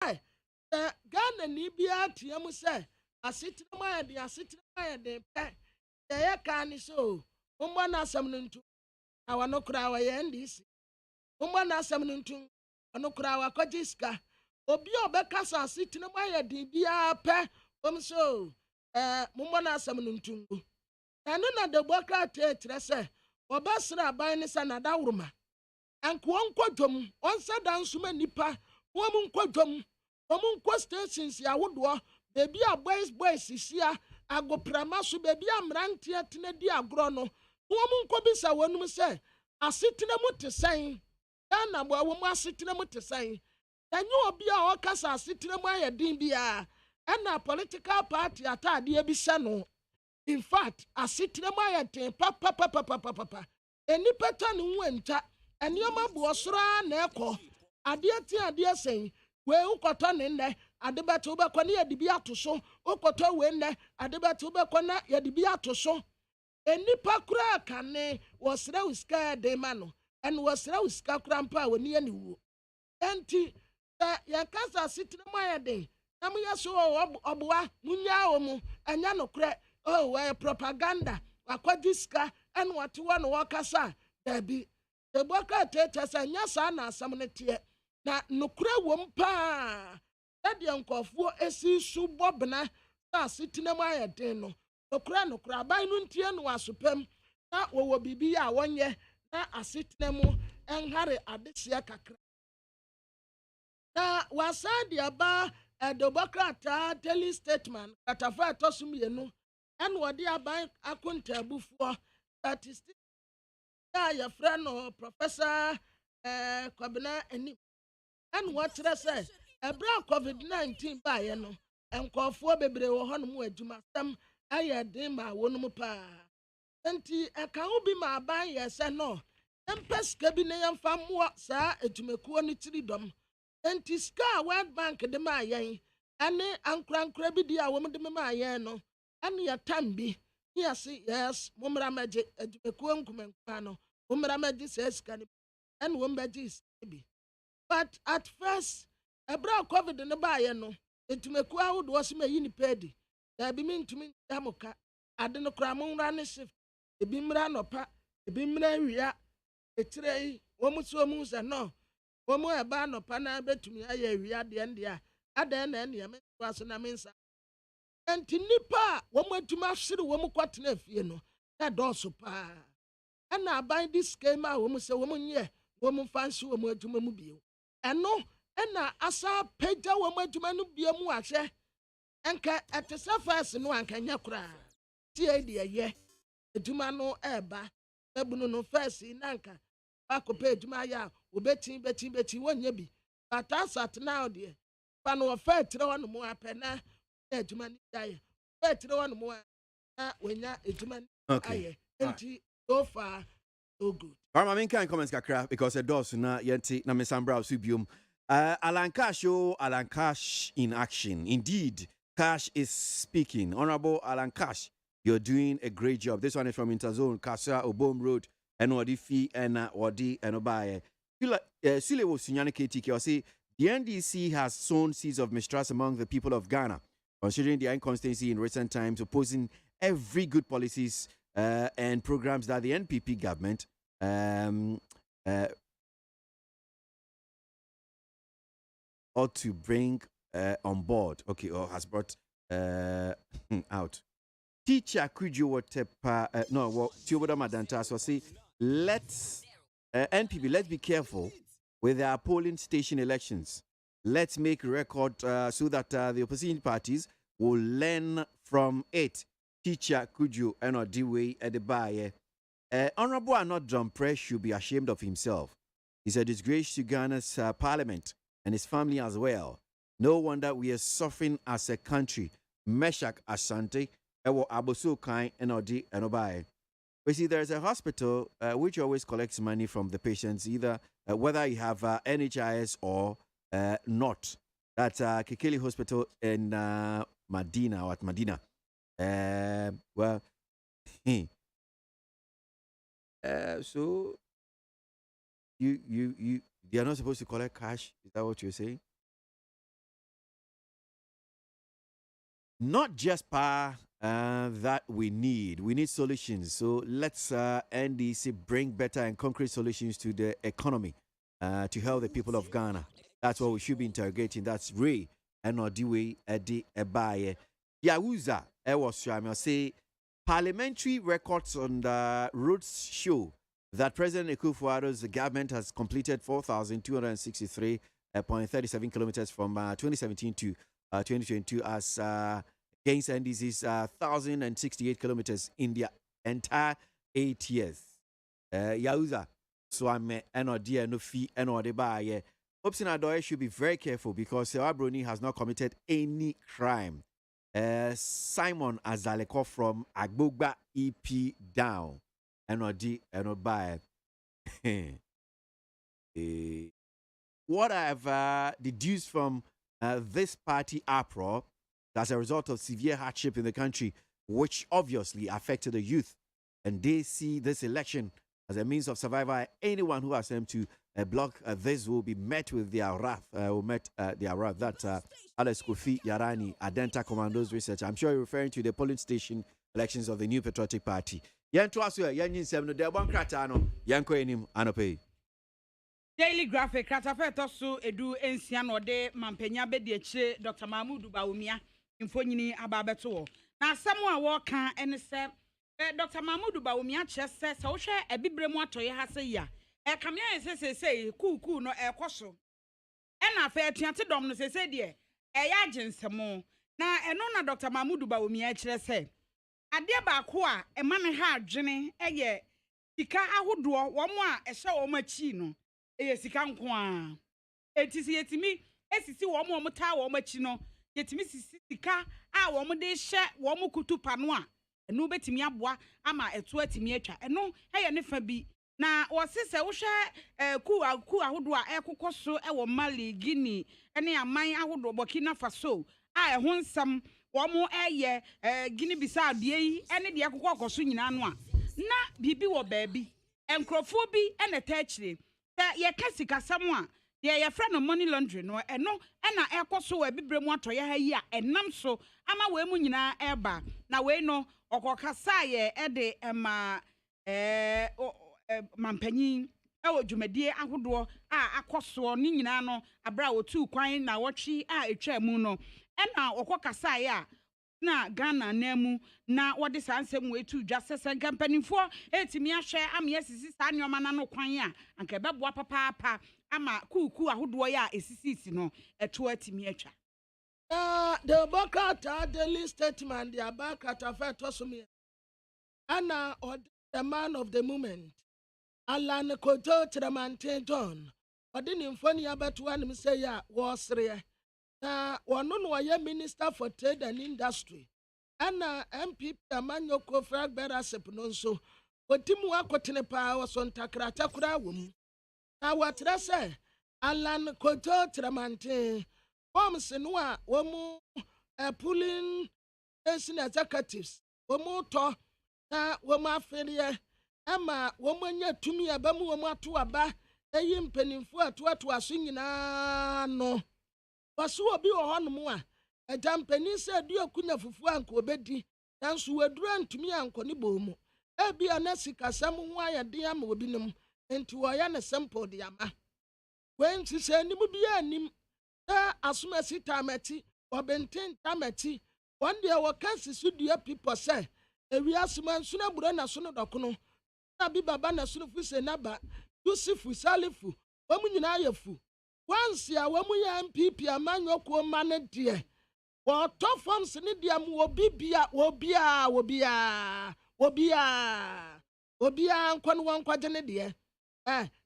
Ghana ni bia tiam say asetena ma de asetena ma de pe ye ka ni so umba na asam no ntu na wano kura wa ye ndisi umba na asam no ntu wano kura wa kojiska obi obeka sa asetena ma ye de bia pe so mumba na asam no ntu eno na de boka tetre se obasra ban ni sa na dawruma anko onkodwom onsa dansuma nipa wo mu nkodwom omunkwo stations ya wodo bebi a boys sia agoprama so bebi a mrante atena di agro no omunkwo bisa wonum se asetena mu tesan na bo wo mu asetena mu tesan enye obi a okasa asetena mu ayedin bia na political party atade e bi se no in fact asetena mu ayedin papa enipa ta no wenta enioma bo sora na ekọ ade sen we ukoto ne nne adebete ubekọ na yedibi atoso ukoto we nne adebete ubekọ na yedibi atoso enipa kura kane wosre uska de mano en wosre uska kura mpa woni ani wu enti ya kasa sitire mayede am yeso oboa munya omu anya no kure we propaganda akwajiska en wate wo no wakasa dabi eboka tete sa nya sa na asam ne tie na nukura wom pa ade nkofo esi su bobna na sitina mu ayeden no nukura ban no ntie no asopam na wowo bibi a wonye na asitina mu enhare adehye kakra na wasadi aba edobokrata daily statement katafa tosum yenu en wodi aban akunta abufuo statistical ya frano professor kwabena eni and what say ebra covid-19 ba ye no enkofo bebre wo hono mu adwuma sam aye den ma wonum pa enti eka obi ma ban ye se no empeska bi ne yemfa mo sa adwumakuo no tiridom enti ska world bank de ma yen ane ankrankra bi di a wo de ma yen no ane ya tambi yes mumra maje adwumakuo nkumankuma no mumra maje seska ni ane wo mbaje bi. But at first, a bra COVID in the buyer no, it to make crowd was me in pedi. There be mean to me, Yamoka. I didn't cram on run shift. A bimran or pa, a bimran ria, a tray, almost so moves and no. One more a ban or pana bet to me, I hear the India. I then any was an amensa. And Tinipa, one more to my city, one more quite enough, you know. That also pa. And I buy this came out, woman say, woman, yeah, woman fancy woman to mobile. Eno na asa peja wo madwuma no bia mu ahwe enka etesa first no anka nya kura tie de ye adwuma no eba ebunu no first na anka akopa adwuma ya obetin wonya bi but asat now de pa no fa tire wo no mu apena adwuma ni aye fa tire wo no mu na wonya adwuma ni aye enti so far so good. I mean, can comments kakra because a does na yenti na mesambra subium. Alan Cash in action. Indeed, Cash is speaking. Honorable Alan Cash, you're doing a great job. This one is from Interzone, Kasa, Obom Road, and Wadi Fi, and Wadi, and Obaye. Sule was Sunyani KTK, say the NDC has sown seeds of mistrust among the people of Ghana, considering their inconsistency in recent times, opposing every good policies and programs that the NPP government ought to bring on board. Okay, or has brought out. Teacher, could you what no, what Tioboda Madanta so say let's NPP, let's be careful with our polling station elections. Let's make a record so that the opposition parties will learn from it. Teacher, could you and the way at the buyer? Honorable Arnold Drumpre should be ashamed of himself. He's a disgrace to Ghana's parliament and his family as well. No wonder we are suffering as a country. Meshach Asante, Ewo Aboso Kai, Enodi, Enobai. We see there's a hospital which always collects money from the patients, either whether you have NHIS or not. That's Kikeli Hospital in Medina or at Medina. Well, so you they are not supposed to collect cash. Is that what you're saying? not just power that we need solutions. So let's NDC bring better and concrete solutions to the economy to help the people of Ghana. That's what we should be interrogating. That's Ray and Odiwe Edi Ebaye. Yawuza Ewo say parliamentary records on the roads show that President Akufo-Addo's government has completed 4,263.37 kilometers from 2017 to 2022 as against NDC's 1,068 kilometers in the entire 8 years. Yauza, so I'm no dear no fee and or the buy. Opsin Adoy should be very careful because Abroni has not committed any crime. Simon Azaleko from Agbogba EP down. And not buy. What I've deduced from this party uproar as a result of severe hardship in the country, which obviously affected the youth, and they see this election as a means of survival. Anyone who attempts to block this will be met with their wrath. That Alex Kofi Yarani, Adenta Commandos Research. I'm sure you're referring to the polling station elections of the New Patriotic Party. Daily Graphic Kratafeto so edu ensian ode mampenya bedi echire Dr. Mahmoud Bawumia infonyini ababeto. Na asɛm a wɔka ene sɛ Dr. Mahmoud Bawumia kyerɛ sɛ wo hwɛ ebibremu atoye ha sɛ ya. Kamia sɛ kuku no ekoso. Ɛna fa atuate dom no sɛ de ɛyɛ agensɛmo. Na ɛno na Dr. Mahmoud Bawumia kyerɛ sɛ adeɛ baako a ɛma ne ha adwene ɛyɛ sika ahodoɔ wɔn a ɛhyɛ wɔn akyi no ɛyɛ sika nko a etisi yetimi esisi wɔn taa wɔn akyi no yetimi sika a wɔn de hyɛ wɔn kutu pano a ɛno betimi aboa ama ɛto atimi atwa ɛno ɛyɛ ne fa bi na wɔse sɛ wohwɛ ku ahodoɔ a ɛkokɔ so ɛwɔ Mali, Guinea ɛne aman ahodoɔ Burkina Faso a ɛho nsɛm wɔn ɛyɛ Guinea Bissau deɛ yi ɛne deɛ ɛkokɔ kɔ so nyinaa no a na bibi wɔ baabi enkrofo bi ɛna tɛkyire sɛ yɛka sikasɛm a deɛ yɛfrɛ no money laundry no ɛno ɛna ɛkɔ so wɔ bibremu atɔyɛ ha yi a ɛnam so ama wɔ mu nyinaa ɛba na wei no ɔkɔkasa yɛ ɛde ɛma mampanyin ɛwɔ dwumadie ahodoɔ a akɔsoɔ ne nyinaa no abra wɔtu kwan na wɔtwe a etwa mu no ɛna ɔkɔkasa yɛ a na Ghana nemu na wɔde saa nsɛm wetu dwa sɛsɛ nkampanifo etimi ahwɛ amia sisi saa nneɔma na no kwan a anka bɛboa papaapa ama kuku ahodoɔ ya esisisi no ɛto atimi atwa the Bokata daily statement the Abakata Fetosumi Anna or the man of the moment Alan Koto Tramante John or didn't funny about one say ya was rare. One no Minister for Trade and Industry. Anna MPP Amanyo Kofrag Bera Sepnonso. But Timua Kotinepa was on Takrata Kurawum. Now what I say? Alan Koto Tramante. Forms in one, Womu pulling nation executives. Womu to Woma Feria. Emma, woman yet to me a bamu to a ba. A yim penny for to a singing no. Wasu obi ohon mu a adampani se du akunya fufu anko obedi nanso wadura ntumi anko ne bomu ebi anasika sam ho ayede ama obi nim enti wo ya ne sample de ama wen ti se nim bi anim ta asomasi tamati obenten tamati wonde wo kansi sudua people say ewi asoma nso na buro na so no dokono na bi baba na so no fu se na ba yusufu salifu wamu nyina ayefu once ya wamu ya MPP amanyo ko mane de wo to forms ni de am obia nkon wankwaje ne de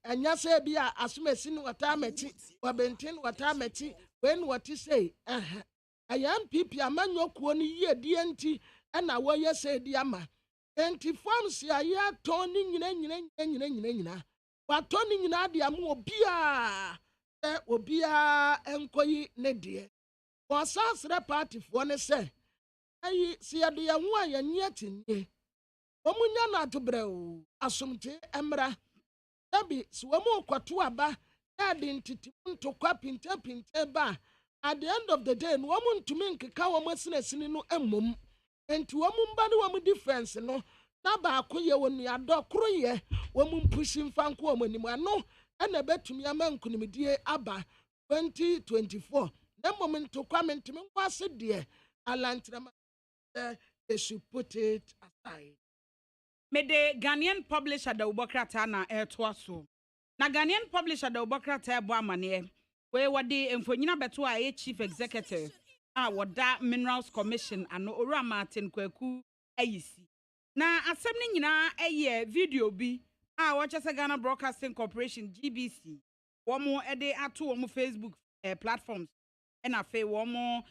anya se bia asomasi ni wata amati wabenten wata amati when what you say aya MPP amanyo ko ni ye de enti na wo ye se de ama enti forms ya ya to ni nyina wato ni nyina de am obia enkoyi ne de wasasre party fo ne se ayi si ade ya hu a ya nye tinye omunya na adobrɛw asomte emra tabi si wo mu kwato aba na de ntiti ntokwa pinta ba at the end of the day no woman to me nkeka wo masina no emmom enti wo mba ne wo difference no na ba akoye wo nua dokoro ye wo pushing fan ko wo anim ano na betumi ama nkunimdie aba 2024 na moment to come ntimi nkwase de alantrama they should put it aside. Me the Ghanaian publisher da ubokrata na etwaso na Ghanaian publisher da ubokrata ebo amane we wade emfonyina beto a chief executive a wada Minerals Commission ano Owura Martin Kwaku ayisi na asem ni nyina eye video bi a wochese Ghana Broadcasting Corporation GBC womo ede ato womo Facebook platforms na fe womo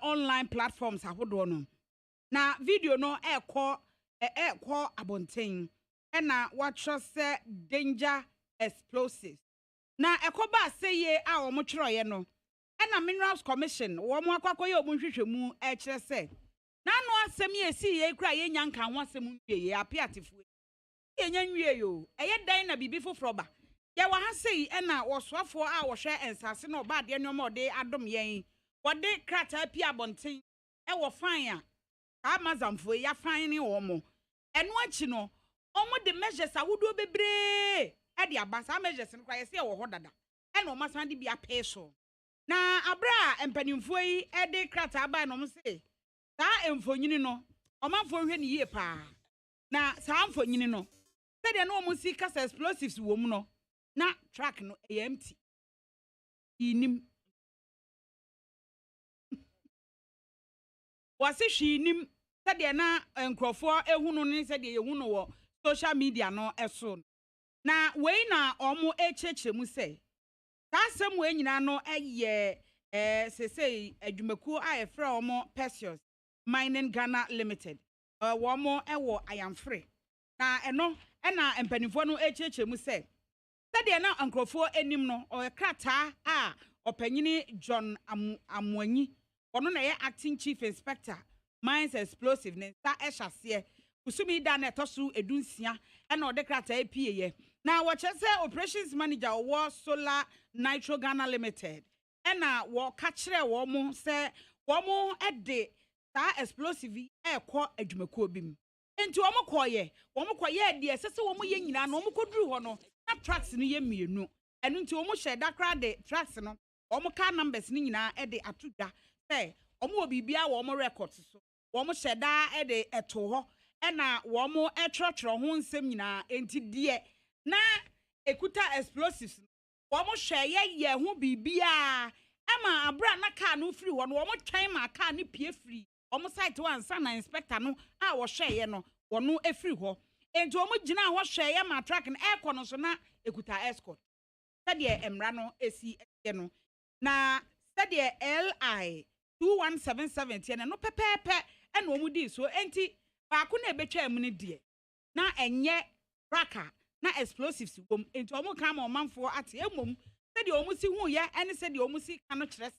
online platforms ahodo no na video no ekọ abonten na watcho se danger explosives na ekoba seye a omo twroye no na Minerals Commission womo akwakoye omunhwehwemu kire se na no asem ye si ye kura ye nyanka ho asem nwie ye apiatifo ye nyanwie yo eye dan na bibi foforo ba ye wa ha sei na wosoafo a wo hwe ensase na oba de nyoma ode adom yen wode krata pia abonten wo fan a amazamfo ya fan ni womo eno achi no omo de measures awodo bebre de abasa measures no kwa ye se wo ho dada na omo san de bia peso na abra empanimfo yi de krata aba no mo se sa emfonyini no omanfo hwe ni yie pa na sa emfonyini no se de no omo si kasa explosives wo mu no na track no empty inim wase hwinim se de na nkrofo ehunu ne se de ehunu wo social media no eso na wei na omo echechemu se ta asem we nyina no eye sesei adwumaku a efra omo Precious Mining Ghana Limited womo ewo ayamfre na eno na empanifo no echechemu se de na nkrofo enim no o krata a opanyini John Amwanyi ono na ye acting chief inspector mines explosive ne sa ehase usumi da na etosu edunsia na ode krata apie na wo chese operations manager wo Solar Nitro Ghana Limited na wo ka kire wo mo se wo mo ede sa explosive ekọ adwumakuo bim enti wo mo koye de sese wo mo ye nyina no wo mo koduru ho no na trucks ni ye mienu enu nti wo mo hye da kra de trucks no wo mo car numbers ni nyina de atodwa se wo mo bibia wo mo records so wo mo hye da de eto ho na wo mo etrotro ho nsem nyina enti de na ekuta explosives wo mo hye ye ho bibia ama abra na car no free ho no wo mo twen ma car ni pie free wo mo site one san na inspector no a wo hye ye no wo no e free ho enti wo mo gina ho hye ye ma track na ekọ no so na ekuta escort sade emra no esi ye no na sade LI 2177 tie no pepepe na wo mu di so enti ba ko na ebetwa mu ne die na enye tracker na explosives bom enti wo mo kan ma omanfo ate emom sade wo mu si hu ye ene sade wo mu si kan no kire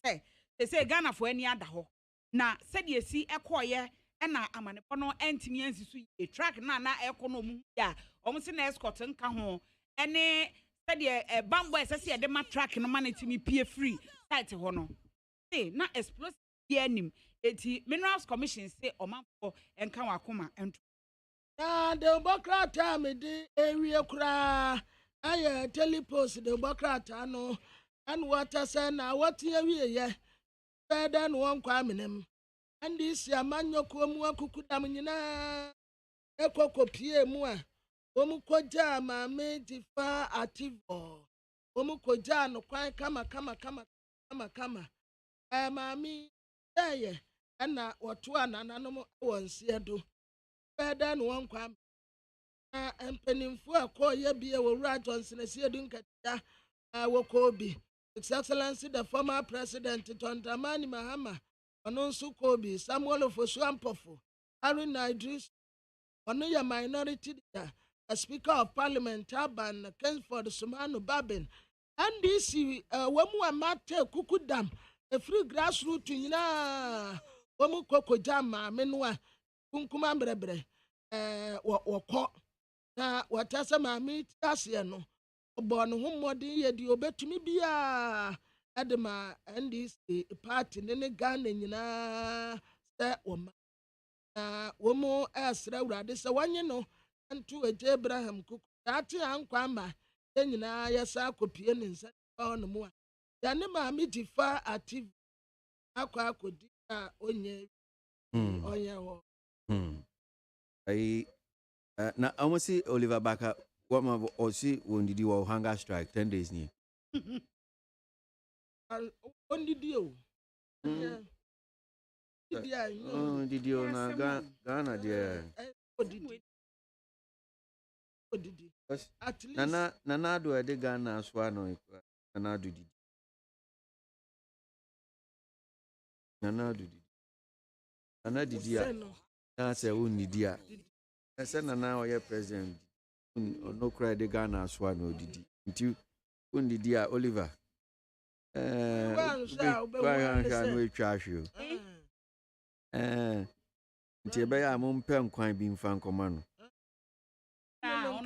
se Ghana fo ani ada ho na sade esi ekoye na amanepo no entimi ansisu e track na ekọ no mu ya wo mu si na escort nka ho ene sade bambo esese de ma track no manetimi pie free site ho no na explosive anim eti Minerals Commission say omanfo enka wakoma ento na de bokrata me de ewie kura aye telepost de bokrata no and water say na what ewie ye better no one kwa menem and this amanyo ko mu akukudam nyina ekokopie mu a omu koja ma me difa ativo omu koja no kwan kama mami ye na woto anananom wonse do better no one kwa na empanimfo akoye bia Owura Johnson asiedu nkatia wokobi His Excellency the former president Tontamani Mahama Ononsu Kobi Samuel Ofosuampofo Harun Idris ono ya minority leader a speaker of parliament Aban Kensford Sumanu Babin NDC wamu amate kukudam a free grassroots nyina wamu kokojama menwa kunkuma mbrebre wokọ na watasa mami tase no obo no homodi ye di obetumi bia Adema NDC party ne Ghana nyinaa sɛ wɔma na wɔn ɛsrɛ awurade sɛ wɔnye no nto agya Abraham kuku ate ankwa ama yɛn nyinaa yɛsa akɔpie ne nsa hɔ no mu a yɛne maame gye fa active akɔdi a onye ɔnyɛ hɔ. Na almost see Oliver Baka. What my or see when did you hunger strike 10 days ni? Only deal. Did you na Ghana there? At least Nana do a de Ghana swano Nana do did. Nana do did. Nana did ya. That's a only dear. I said Nana or your president. No cry the Ghana swano did. Until only dear Oliver. We trash you. Nti be ya mo mpɛ nkwan bi mfa nkɔma no. Ya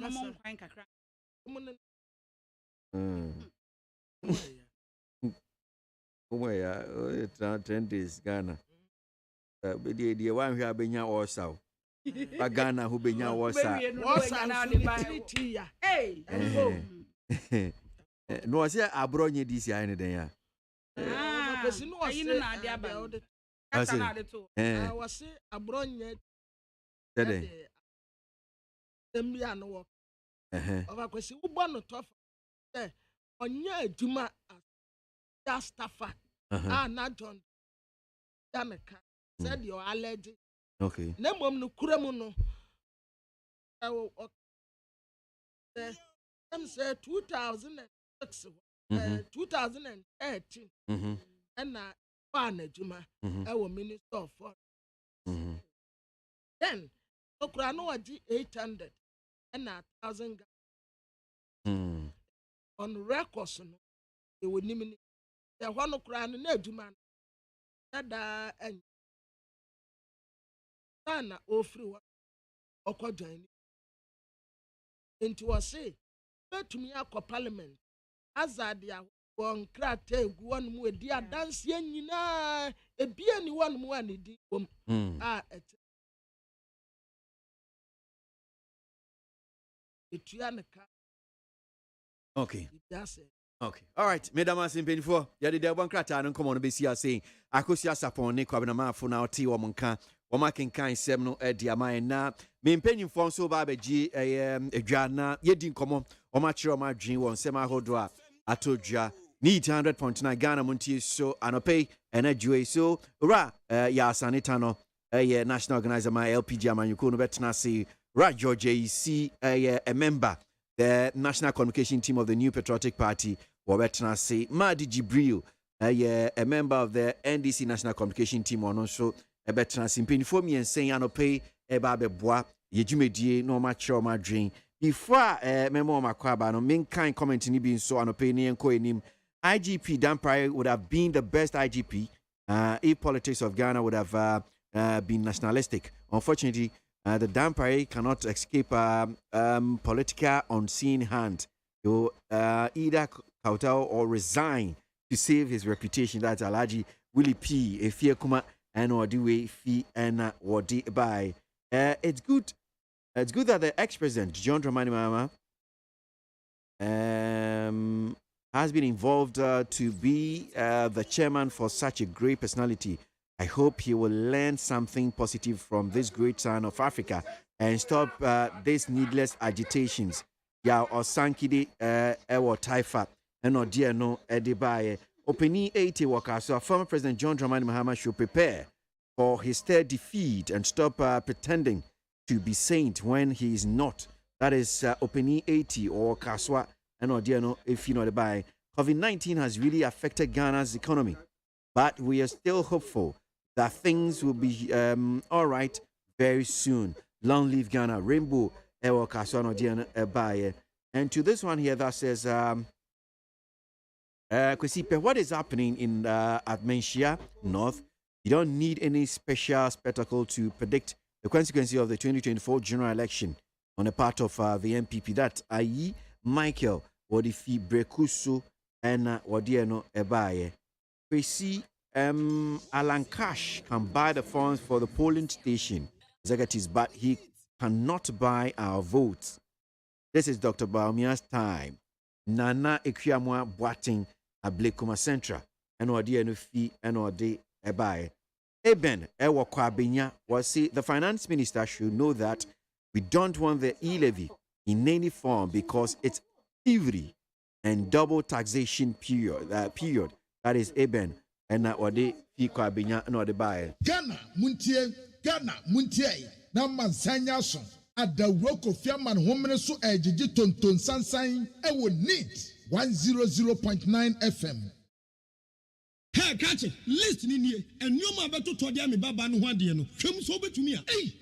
10 days Ghana. Be die wan hwɛ abenya ɔsaw. Ba Ghana ho benya ɔsaw. No ɔsɛ abro nye dis ya ne den ya. Was a bronye Demian walk. Of a question, who born a tough on your Juma as Staffa. Not John Jamaica. Said your allergy. Okay. Nemum no Kuramuno. Them said 2006, 2018. And Juma, our minister of foreign. Then, Okrano 800 and 1,000 on records. They would name it. The one Okrano Nejuma. That and Sana Ofru or join into a say, but to me, a parliament as I dear. One crate, one more dear dance yen, a beer, one more, okay. Okay. All right. Mesdames et messieurs, before you did one crata and come on be see saying, I could see us upon Nick Abinama for now, T. Womanka, Womakin kind seminal Edia na me penny phone so baby a jana, ye didn't come on, or my dream one semi hodra, I told ya. Need 100.9 Ghana Montie so anope and so ra ya sanitano national organizer my LPG man you couldn't bet see ra George JC a member the national communication team of the New Patriotic Party or bet see Madi Jibril a member of the NDC national communication team on also a bet see for me and saying anope e babe bois ye jumedie no match or my dream before memo makwaba no main kind comment ni being so anope ni enko enim IGP Dan Pryor would have been the best IGP if politics of Ghana would have been nationalistic. Unfortunately, the Dan Pryor cannot escape political unseen hand. He will either kowtow or resign to save his reputation. That's Alhaji Willie P. Efie Kuma and Odiwe Fi and Wadi by. It's good. It's good that the ex-president John Dramani Mahama has been involved to be the chairman for such a great personality. I hope he will learn something positive from this great son of Africa and stop these needless agitations. Ya Osankide Ewo Taifa and Odia no Edibaye. Openi 80 workers. So former President John Dramani Mahama should prepare for his third defeat and stop pretending to be saint when he is not. That is Openi 80 or Kaswa. And no, if you know the buy, COVID-19 has really affected Ghana's economy, but we are still hopeful that things will be all right very soon. Long live Ghana, Rainbow, Ewa Kasano Diana Ebaye. And to this one here that says, what is happening in Admentia North? You don't need any special spectacle to predict the consequences of the 2024 general election on the part of the MPP. That i.e. Michael Wodifi Brekusu and wadi no ebaye. We see Alan Cash can buy the funds for the polling station executives, but he cannot buy our votes. This is Dr. Baumia's time. Nana Ekiamwa Boating Ablekuma Central and wadi no fee and wadi ebaye. Eben Ewa Kwabenya was say the finance minister should know that we don't want the e-levy in any form because it's every and double taxation period. That is Eben and that what they fi Kwabenya and what they buy. Ghana Muntie na mansanya so adawroko fiaman homene so ejiji tonton sansan e wo need 100.9 FM. Hey, catch it. Listen in here. And you ma beto to dia me baba no hwade no. Twem so betumi a. Hey,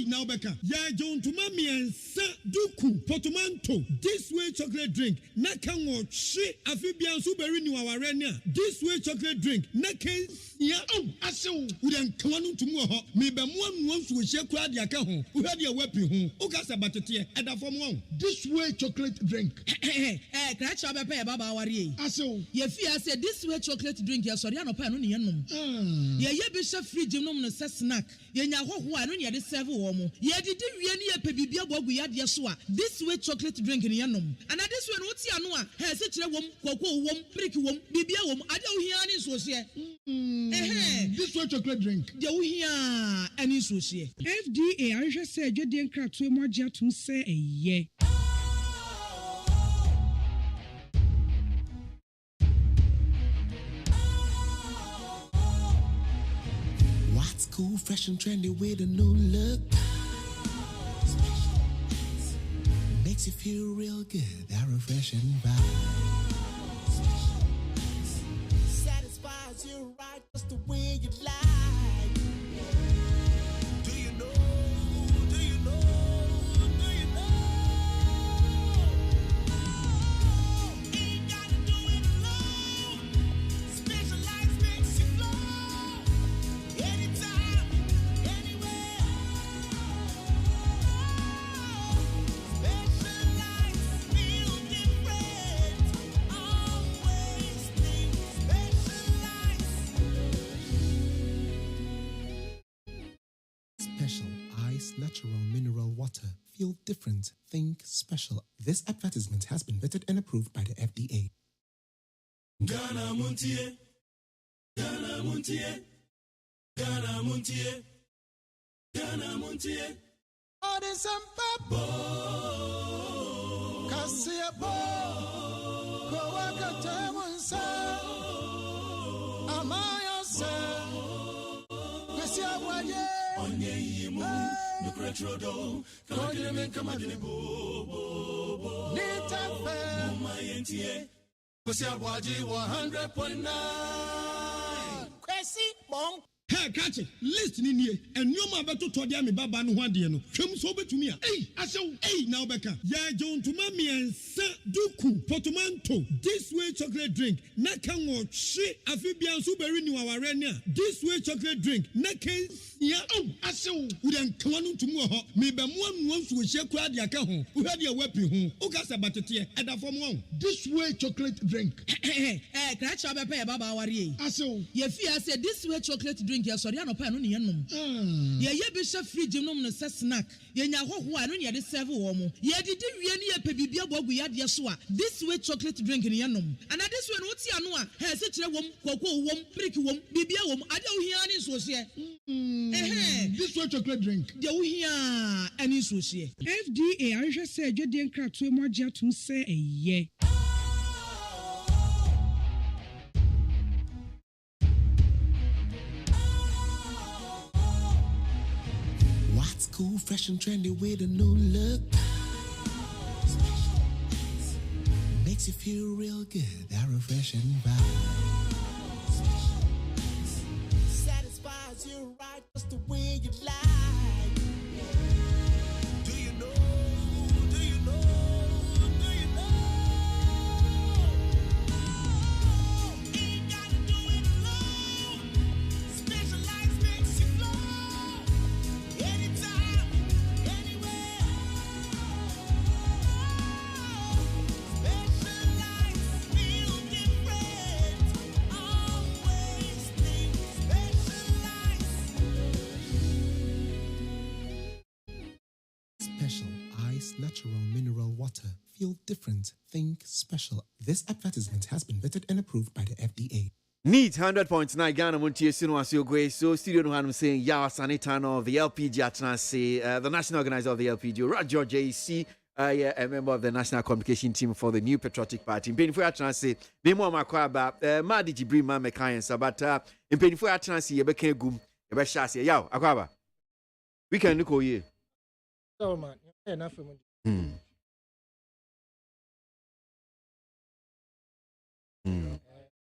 now beka. Ya jon to mami ensa duku portmanteau. This way chocolate drink. Na kan wo hwe afibia so beri ni waware ne a. This way chocolate drink. Na kan ya asew. We den kan no tumu ho. Me be mo anu so hye kura de aka ho. Wo hade a wapi ho. O ka sa batete e da fom won. This way chocolate drink. Crash your bepe baba wari. Asew. Ye fi say this way chocolate drink. Sorry, I no pa no ne yenom. Ye be chef fridge nom no se snack. Ye nya hoho a no ne de serve wo mo. Ye didi wie ne ye pe bibia boagu ya de so a. This way chocolate drink ne yenom. And this way no ti ano a, he se kire wom, koko wom, prick wom, bibia wom, ade wo hia ne so hye. This way chocolate drink. De wo hia ani so hye. FDA ahwe se adwede nkratoe mo agye atum se eye. What's cool, fresh and trendy with a new look? Makes you feel real good, that refreshing vibe. Satisfies you right just the way you like. Do you know? Do you know? Do you know? Ain't gotta do it alone. Specialized makes you flow. Anytime, anywhere. Specialized, feel different. Always think specialized. Special ice, natural mineral water. Feel different. Think special. This advertisement has been vetted and approved by the FDA. Ghana Montie. Ghana Montie. Ghana Montie. Ghana Montie. Bo. Kasia bo. Kowaka temunsa. Amaya se. Kasia waye. Onye yimu. Nukretrodo. Kagire men kamadini bo. Nitafe. Mumayentie. Kasia waje 100.9. Kwesi mong. Hey, catch it. Listen in here. And you ma beto to dia me baba no hwade no. Twem so betumi a. Hey, now beka. Ya jon to mami ensa duku portmanteau. This way chocolate drink. Na kan wo hwe afibia so beri ni waware ne a. This way chocolate drink. Na kan ya asew. We den kan no tumu ho. Me be mo anu so hye kura de aka ho. Wo hade a wapi ho. O ka sa batete e da fom won. This way chocolate drink. Crash your bepe baba wari. Asew. Ye fi say this way chocolate drink. Sorry, I no pa no ne yenom. Ye be chef fridge nom no se snack. Ye nya hoho a no ne de serve wo mo. Ye didi wie ne ye pe bibia boagu ya de so a. This way chocolate drink ne yenom. And this way no ti ano a, he se kire wom, koko wom, prick wom, bibia wom, ade wo hia ne so hye. This way chocolate drink. De wo hia ani so hye. FDA ahwe se adwede nkratoe mo agye atum se eye. What's cool, fresh and trendy with a new look? Makes you feel real good, that refreshing vibe. Satisfies you right just the way you like. Do you know? Do you know? Do you know? Ain't gotta do it alone. Specialized makes you flow. Anytime, anywhere. Specialized, feel special. Ice natural mineral water. Feel different. Think special. This advertisement has been vetted and approved by the FDA. Neat 100.9 Ghana Montie Sino Asiogwe. So studio no I'm saying Yawa Sanitano of the LPG Atnase, the national organizer of the LPG, Roger JC, a member of the national communication team for the New Patriotic Party. In Penifo Atnase, Nemo Makwaba, Madi Jibri Mame Kayan Sabata, in Penifo Atnase, Yebeke Gum, Yebeshasi, Yaw, Akwaba. We can look over here. So, man, enough for me.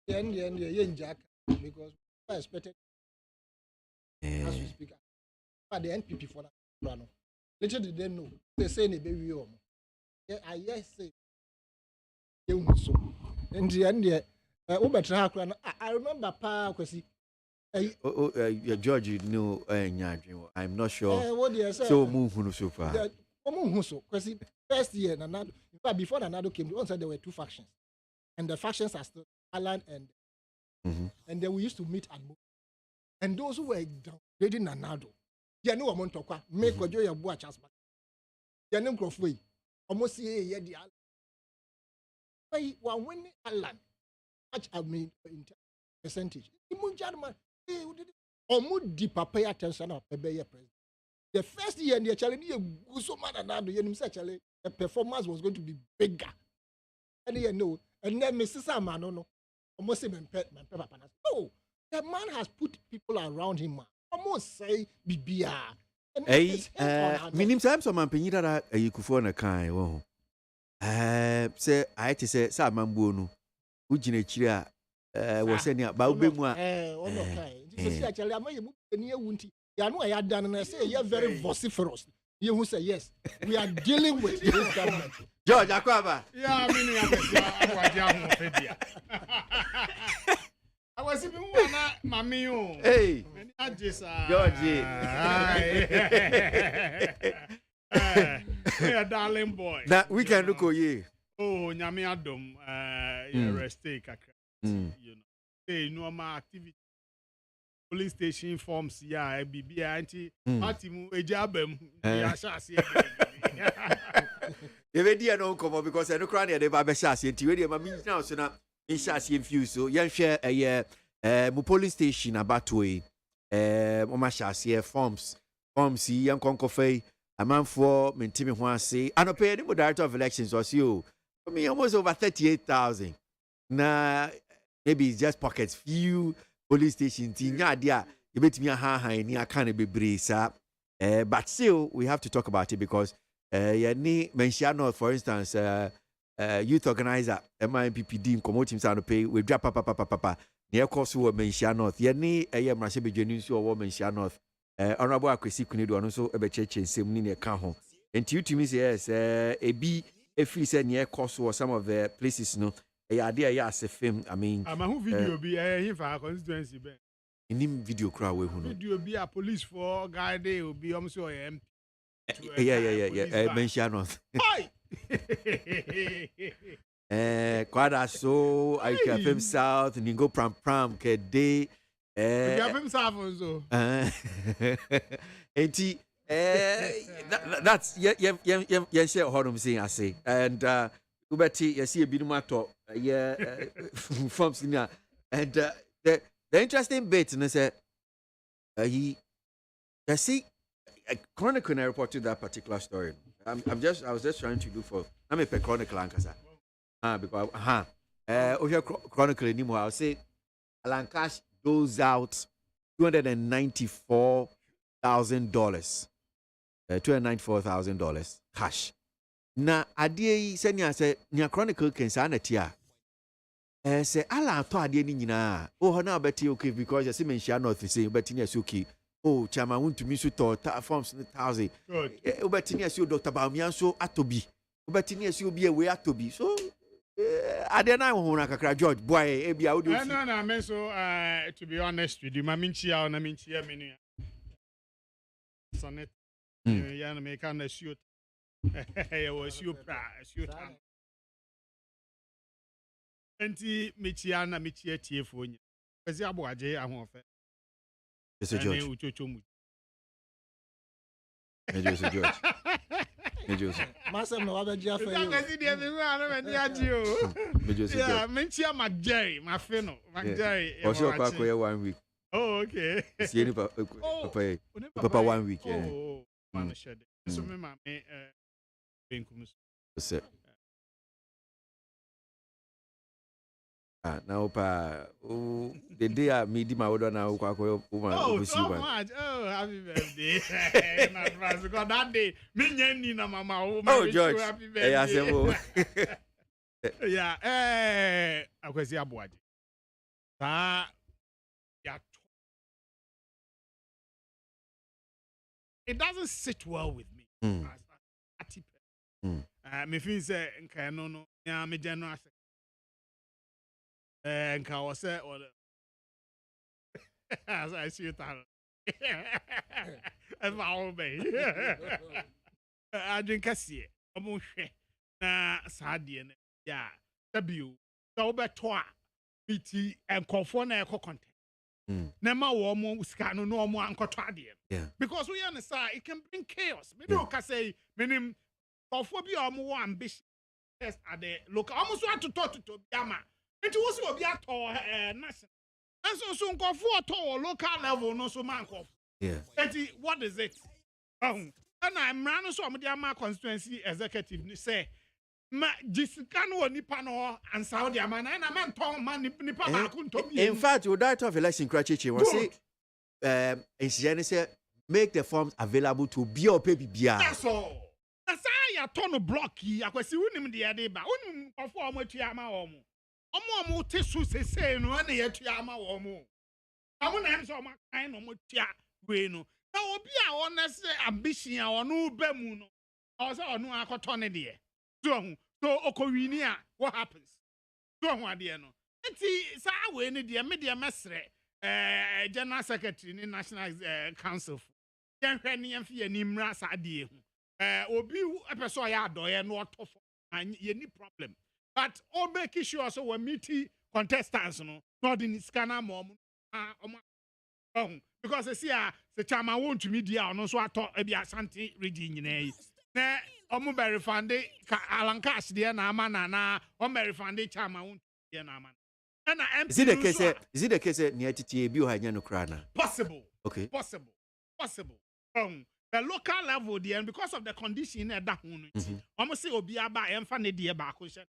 The end, Jack, because I expected as we speak. But the NPP for that, little did they know. They say they baby home. Yeah, I say, so. In the end, I remember Pa Kwasi. George, no, I'm not sure. What do you say? So move so far. Kwasi, first year, Nanado, in fact, before Nanado came, on said there were two factions, and the factions are still Alan and then we used to meet and move. And those who were downgrading Nanado, they know amount of make a joy of watch us back. They know Crofway. Almost say, the when Alan, much I mean in percentage. Almost deep pay attention of a president. The first year in the challenge, so man and the performance was going to be bigger. And you know, and then Mrs. Amano, no, almost even papa. Oh, the man has put people around him. Almost say BBR. Hey, minim time so man penyi dada ayikufo na kan wo. Say I to say sa man bu no. Ugina chiri a wo se ne ba obemu a ono kai. This is actually am you ni ewunti. Ya no ya dan na say you very vociferous. You who say yes, we are dealing with this government. George Akwaba. Yeah, I mean, I was even one, Mammy. Hey, Georgie. Yeah, darling boy. That we can look at you. Oh, Nyami Adam, restake. You know, hey, normal activity. Police station forms, yeah, BB anti, Atimu, a jabem, If no come because I don't cry at the Babashasi, and Tiwadi, my means now, so now, in Shasi infused. So, young share a year, police station about way, Omashasi forms, young Concofe, a man for Mentimi Huasi, and a paid him director of elections was you. I mean, almost over 38,000. Nah, maybe it's just pockets, few. Police station, Tinya, you bet me a high near can be breeze, but still, we have to talk about it because Yanni Menchiano, for instance, youth organizer, MIPP deem, promote himself to pay, we drop papa, near course who Menchiano, Yanni, a year Marseille Genuine or Menchiano, Honorable Akwasi Kunido, and also a church in Semini account. And to me, yes, a B, if we said near course or some of the places, no. Idea, yes, a film. I mean, I'm a video be here for our constituency. In him video crowd, we video be a police for guy, they will be almost empty. Yeah. Mention of Quada so I can film south and go pram ke day. Him south also. That's yeah, share what I'm saying. I say, and Ubeti, you see a bit more from senior, and the interesting bit, and I said, I see, Chronicle reported that particular story. I was just trying to look for. I'm a Chronicle Lancashire. Because Chronicle anymore. I'll say, Lancash goes out $294,000, $294,000 cash. Na adie senya se nya chronicle kensa na tia say ala to adie ni nyina ho na obeti okay because you see mention north say obeti ni okay oh chama want to me so to forms 1000 obeti ni so Dr. Bawumia so atobi obeti ni so obi ewe atobi so ade na ho na kakra George boy e bia wo do no me so to be honest with you ma minchia na minchia menu sonnet ya na me kan na shoot I was you proud. Enti Michiana Michia Tiafonia. As Aboagye, I won't. It's a George. It's a George. Masem no abegia for you. Yeah, mentia McJerry, my fino, McJerry. Also, 1 week. Oh, okay. See any papa 1 week. Oh, man, shed. So me ma me That's it. Now, the day I meet my order now, oh, so much. Oh, happy birthday. In advance, because that day, me na mama. Oh, George. Happy birthday. Yeah, akwesi aboagye. Yeah. It doesn't sit well with me. Me feel say nka no ya me general nka was say or as I see it all. Eva obey. I drink kase. Omo hwe na saade ne ya w so beto a biti enkofo na ekọ content. Na ma wo mo sika no no mo ankoto ade. Because we understand it can bring chaos. Maybe you can say meaning kofo bi o mo ambition yes at the local almost want to talk to biama. It was obi ato national. And so kofo to local level no so man kof. What is it? And I'm running so am constituency executive ni say ma jisikano nipa no and Saudi man and man ton man nipa ma kunto. In fact, you die of election crachichi was say say make the forms available to be or pay bia. That's all. That's how you turn blocky. Akwesi unim de ade ba. Unim ofo omotua ma omo. Omo tesu sese no na yetua ma omo. Amu na nso omo kan no motua we no. Na obi a honest ambition a ono ba mu no. O say ono akoto ne de. So okowini a what happens? So ho ade no. Enti sa we ne de me de mesre general secretary ni national council. Yen hwe ne yen fi animra sa de hu. Obi epeso ya adoye no otofo ye ni problem. But all make sure so we meet contestants no not in scanner mom because see the chairman won't to media no so ato e bia Asante region nyina na omo verify alankas de na ama na o verify chairman won't de na ama na is it the case near TTA bi o hanya no kra na possible okay possible the local level there because of the condition that hunu almost say obi aba emfa ne de ba ko hye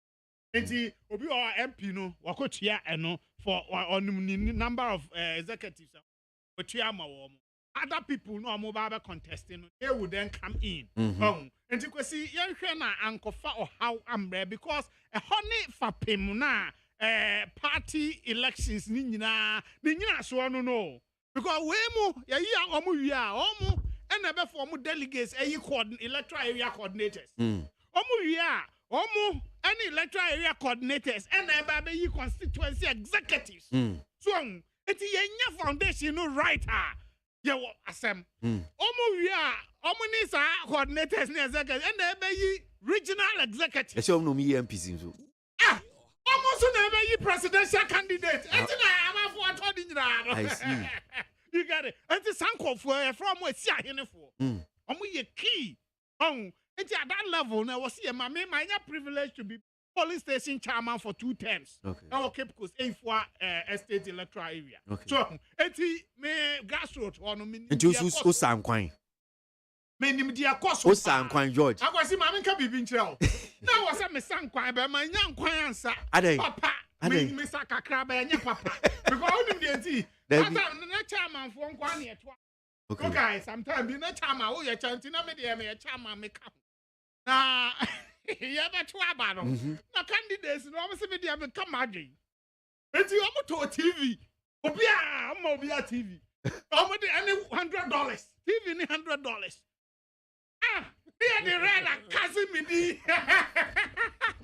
enti obi or MP no wakotua eno for on number of executives otua ma wo other people no mo ba contesting they would then come in enti kwesi yen hwe na ankofa or how ambre because a honey fapem na party elections ni nyina so no because we mu ye yi omo wi a omo and ebe for omo delegates electoral area coordinators omo wi a omo any electoral area coordinators and ebe yi constituency executives so eti yenya foundation no right ye asem omo wi a omo ni sa coordinators ni executives and ebe yi regional executives yes omo no mi MPs so almost never you presidential candidate. I see. You got it. And the sanko for from where see here for. Ye key. It's at that level now was see my privilege to be polling station chairman for 2 terms. Okay. Now Cape Coast A4 estate electoral area. Okay. So me grassroots on me. And you Sam Kwan. Menim dia koso. O Sam Kwan George. Akwasi ma menka bibi nkyerɛw. Na wo say me san kwan be ma nya nkwan ansa. Papa. Me sa kakra be nya papa. Because onim de nti. Asa na chairman fo nkwan na eto. Okay, sometimes be na chairman wo ye chanti na me de me chairman me ka. Na ye be to aba no. Na candidates no am say me de me ka madwen. Enti o mo to TV. Obi a TV. O mo de any $100. TV ni $100. Here the red and Casimidi.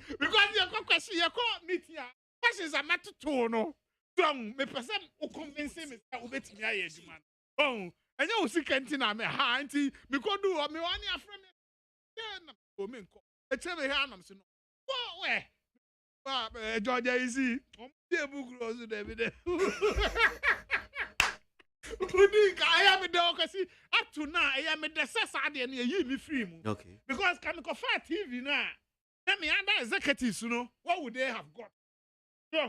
Because your question, your meeting. Questions are matter to no. Don't me person who convince me that will bet me a man. Oh, and you see cantina me auntie, me go do or me one your friend. Yeah, no, a tell me how I'm saying. Where? Georgia is he? Dear book rose David. I have a dog. I up to now, I am a decessor and you me free. Okay. Because can you fight TV now? Let me under executives, you know, what would they have got? So,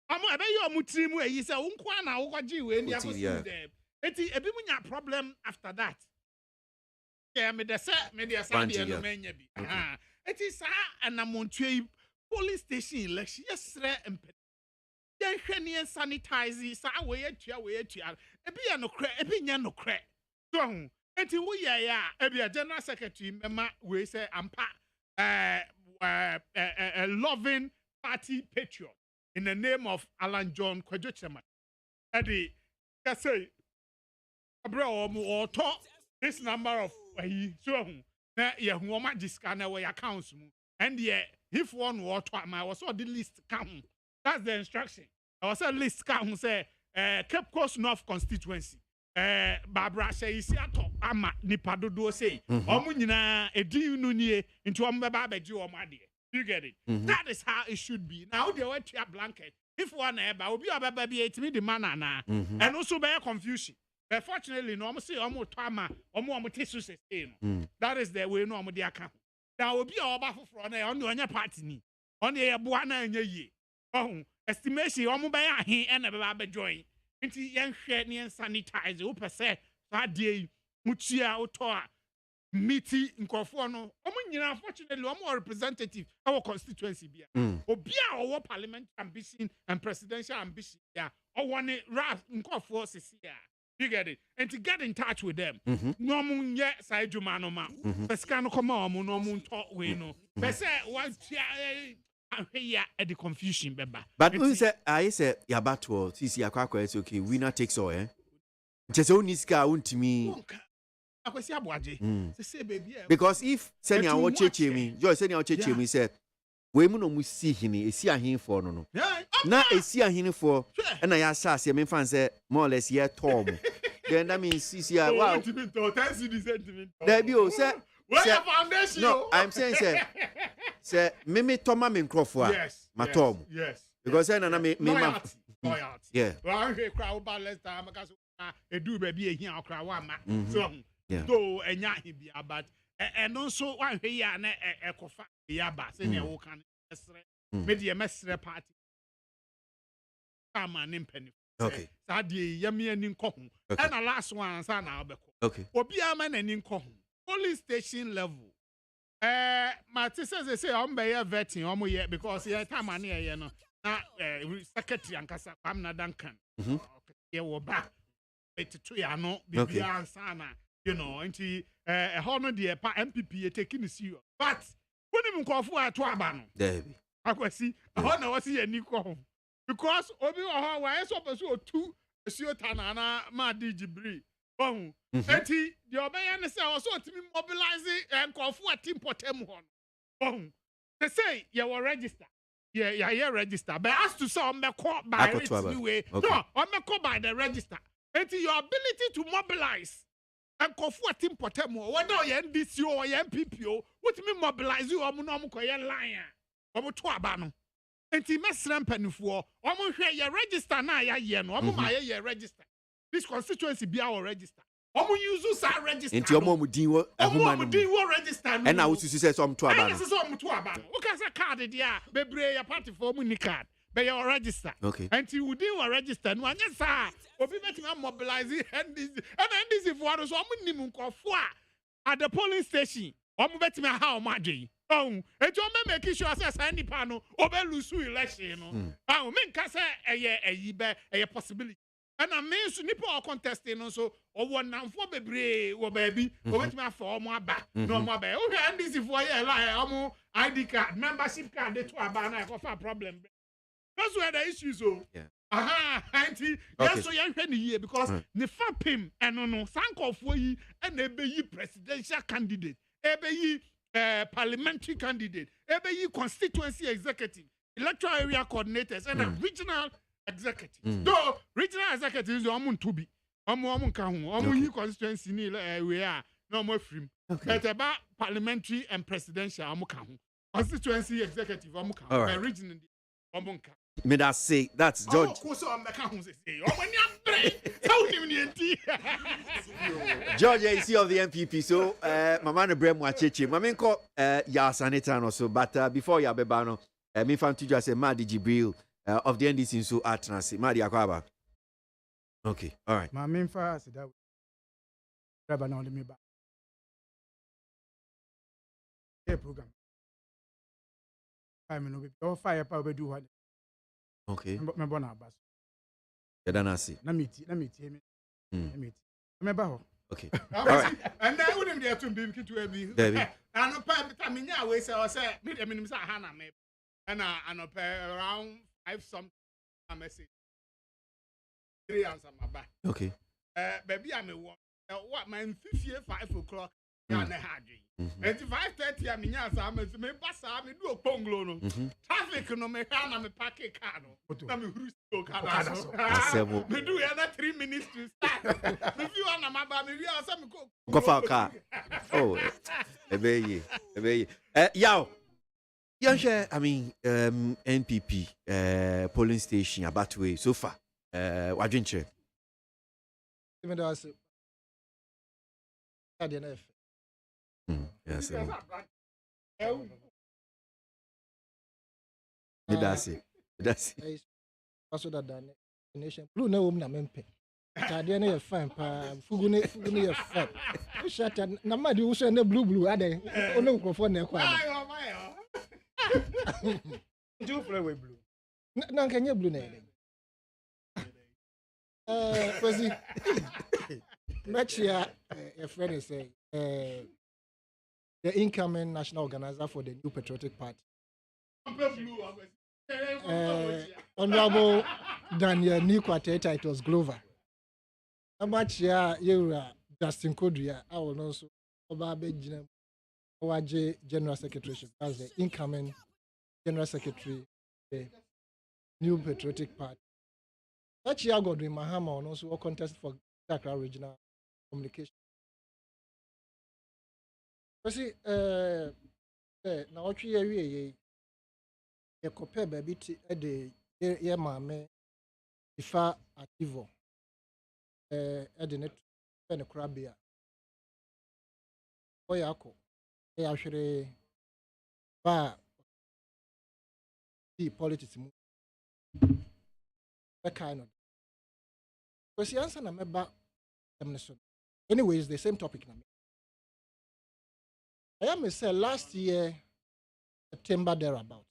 I'm a very mutim where he said, Unkwana, Ukaji, when you have them. It's a bit problem after that. Yeah, me the set, me the Sunday and the menu. It is and a MONTIE police station election. Yes, sir, and then Henny sanitize, sa way at your way at your. A be no crack, a be no crack. So, it's we a general secretary, Mama, we say, a loving party patriot in the name of Alan John Kwajochema. Eddie, I say, bro, or talk this number of so na ye huoma discount where accounts and yeah, if one water my was all the list count. That's the instruction. I was a list count say Cape Coast North constituency. Barbara say isi ato ama nipa dodo say omu nyina edi unu nie into omu beba beji omu ade. You get it? That is how it should be. Now they want to blanket. If one eba obi obeba be etimi the man na and also be confusion. But fortunately, no, I'm saying almost time, almost tissue sustain. That is the way no I'm the account. Now will be all back for on your party, on the Abuana and ye. Oh, estimation, almost by a he and a baby join. Into young shed and sanitize, who per se, that day, Muchia Otoa, Meaty in Conforno. Unfortunately, I'm more representative our constituency. Obia our parliament ambition and presidential ambition. Yeah, or one rap in Conforce. You get it? And to get in touch with them. No moon yet, side you man, Pescano come on, no moon talk, we know. But say, once here at the confusion, Beba. But I said, Yabato, CC Aqua is okay, winner takes all, eh? Just only scar to me. Because if sending our church me, you're sending our church me said, women almost see him, a see him for no. Now a see him for, and I asked us, I mean, fancy more or less here, Tom. Then that means CC, wow. There be, sir. No, I'm saying, sir, Mimi Toma Mincroft, yes, my Tom. Yes. Because then I mean, yeah. Well, I hear crowd about less time because I do baby here, I'll cry one man. So, though, and ya he be about, and also one here and a coffee, yaba, saying you can media mestre party. Come on, penny. Okay. Sadi, yummy and in cohum. And the last one, son, I'll be. Okay. Obia man and in cohum. Police station level. My sister say I'm be vetting almost because yeah time I near you know na secretary and kasa Pamna Duncan. Okay, yeah we back. It to ya no be answer na you know nti hono de pa MPP taking serious. But when him call for ato aba no. There. Akwasi hono was here ni ko because obi ho wa so person otu esiotana na ma di Jibri. Eti the obey say also to mobilize and call for a team potem hon. They say you will register. Yeah, register. But as to say on call by way. No, on call by the register. Eti your ability to mobilize and call for a team potem whether you NDC or MPPO, what me mobilize you or no lion. Omo to abano. Enti mesrem penifo, omo hwe ye register na ya no, omo ma ye register. This constituency be our register. Omo use sa register. Enti omo din wo register. And now to say some to aba. Some to aba. O ka say card dia bebre ya party for mu ni card. Be your register. Okay. Enti you din wo register no anya sa. Obi beti mobilize NDC for so omo nim nkofo at the polling station. Omo beti ha omo adwen. Oh, enti omo make sure say say nipa no obe lose election no. Me nka say eye possibility. And I mean, so nipo contesting so or one now for baby or baby or wait me for more back no more back. Okay, and this is for like ID card, membership card, they to a banner a problem. That's where the issue so. Yeah. Auntie, that's so young here because the FAPIM and no sank for ye and they be presidential candidate, parliamentary candidate, constituency executive, electoral area coordinators, and regional executive. Though regional executives are to be constituency we are no more free. But about parliamentary and presidential constituency executive regional Me that say that's George. George is of the MPP. So, my man Brem Wachechi. My man called Yasanetano. So, but before Yabebano, me found to just say Madi Jibril of the NDC so Atnasi. Madi Akwaba. Okay, all right. My main fast that grab an on me back. Program. I mean, we fire power do what. Okay. My bonnet bus. Yadanasi. Let me remember. Okay. All right. And I wouldn't dare to be to a baby. And a pay Taminia way say, meet a minimum Hannah, maybe. And a pay around 5 something message. 3 answer my back. Okay. Baby, I'm a one. What my 5 o'clock? And 5:30, I mean, yes, I'm a pass. I do a ponglo. Traffic no me can. I'm a packet car. I'm a who's car. We do another 3 minutes to start. If you want my baby, you are some go for a car. Oh, a baby. Yow. I mean, NPP, polling station, about way so far. What drink? Even though I say, I didn't have. Yes. That's it. Also that nation blue no na mempe. Tade na ye fine pa fugu ne ye fine. We shut na ma di wo so na blue ade. Ono nkofo na ekwa. Do play with blue. Na nkanye blue na ye. Kwasi. Next year a friend is saying the incoming national organizer for the New Patriotic Party. Honorable Daniel Nikwateta, it was Glover. How much you Justin Kodria, I will also Obabe ABOAGYE General Secretary. That's the incoming General Secretary, the New Patriotic Party. That year, Godwin Mahama also contest for Accra Regional Communication. See, now what you compare baby to the mame ifa activo at the net and a crabia. Oyako, actually, ba the politics that kind of. Because the answer I'm about anyways, the same topic now. I am say last year, September thereabout,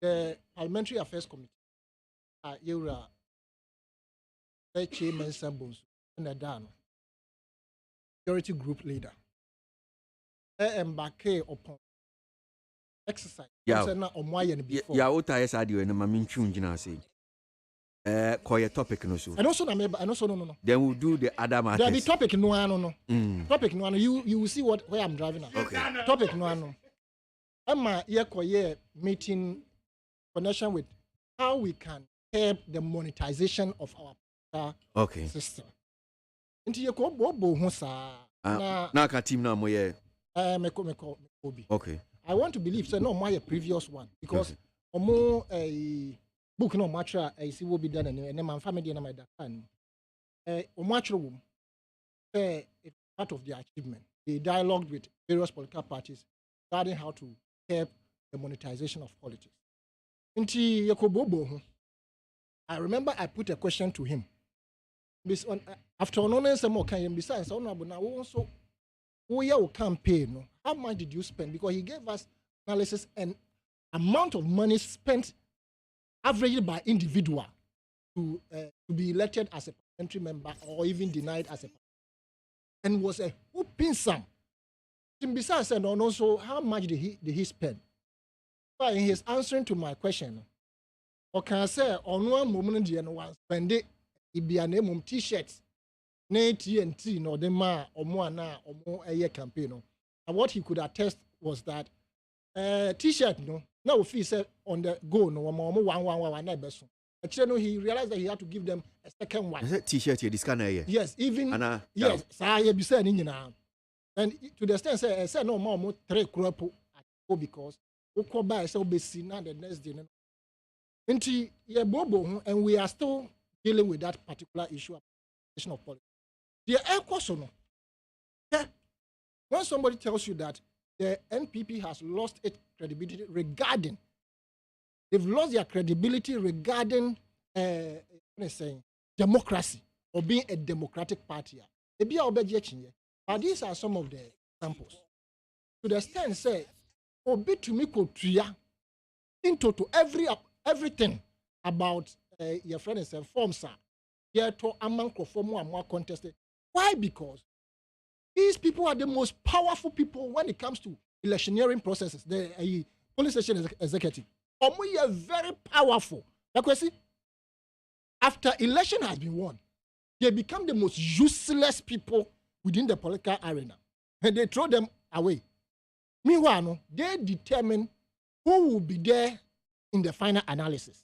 the Parliamentary Affairs Committee, Eura, the chairman Sambos, and a Dan, security group leader, embark upon exercise. Yeah, before. Yes, I do, and I'm in tune, you know, say. Quite topic no so. And also no. Then we'll do the other matters. There be topic no. Topic no. You will see where I'm driving at. Okay. Topic no. Emma here meeting connection with how we can help the monetization of our system. Into ye ko bobo ho sa. Na ka team na mo ye. Meko obi. Okay. I want to believe so no my previous one because omo book no matra I see will be done and then my family and my dad matra it's part of their achievement. They dialogued with various political parties regarding how to help the monetization of politics. I remember I put a question to him. After some more besides also campaign, how much did you spend? Because he gave us analysis and amount of money spent averaged by individual to be elected as a parliamentary member or even denied as a and was a whooping sum. Besides, and also how much did he spend? But in his answering to my question, or can I say on one moment and one spend it be a name t-shirts, TNT, no the ma or more na or more a year campaign. And what he could attest was that t-shirt no fee said on the go no one person. Actually, he realized that he had to give them a second one. Is that t-shirt here? This kind of yes, even yes. I be saying and to the extent say no more 3 crop because buy so be seen the next day. Inti ye bobo, and we are still dealing with that particular issue of politics. The air when somebody tells you that the NPP has lost its credibility regarding, they've lost their credibility regarding democracy or being a democratic party. But these are some of the examples. To the extent, say, obi to me into to everything about your friend is forms are here to among more and more contested. Why? Because these people are the most powerful people when it comes to electioneering processes. The police station executive. We are very powerful. Like see, after election has been won, they become the most useless people within the political arena. And they throw them away. Meanwhile, they determine who will be there in the final analysis.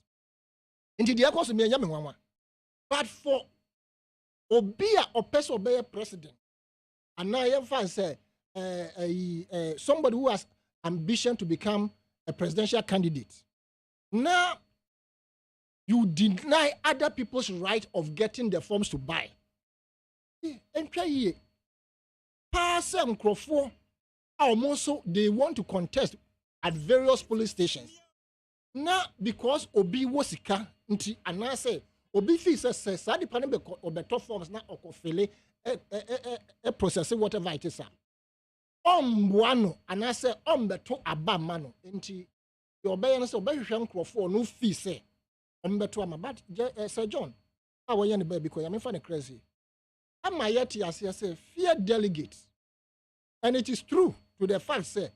But for Obia or person obey president, and now I say somebody who has ambition to become a presidential candidate. Now you deny other people's right of getting the forms to buy. Pass and Crawford almost they want to contest at various police stations. Now because Obi wasika nti anase Obi fee says sadi panebe obeto forms na okofele process whatever it is. Ombuano anase ombeto abamano nti your bayan so be hwehwe Crawford no fee say ombeto ama but Sir John awoye ne baby ko ya me fa ne crazy. Ama yeti ase say fear delegates. And it is true to the fact say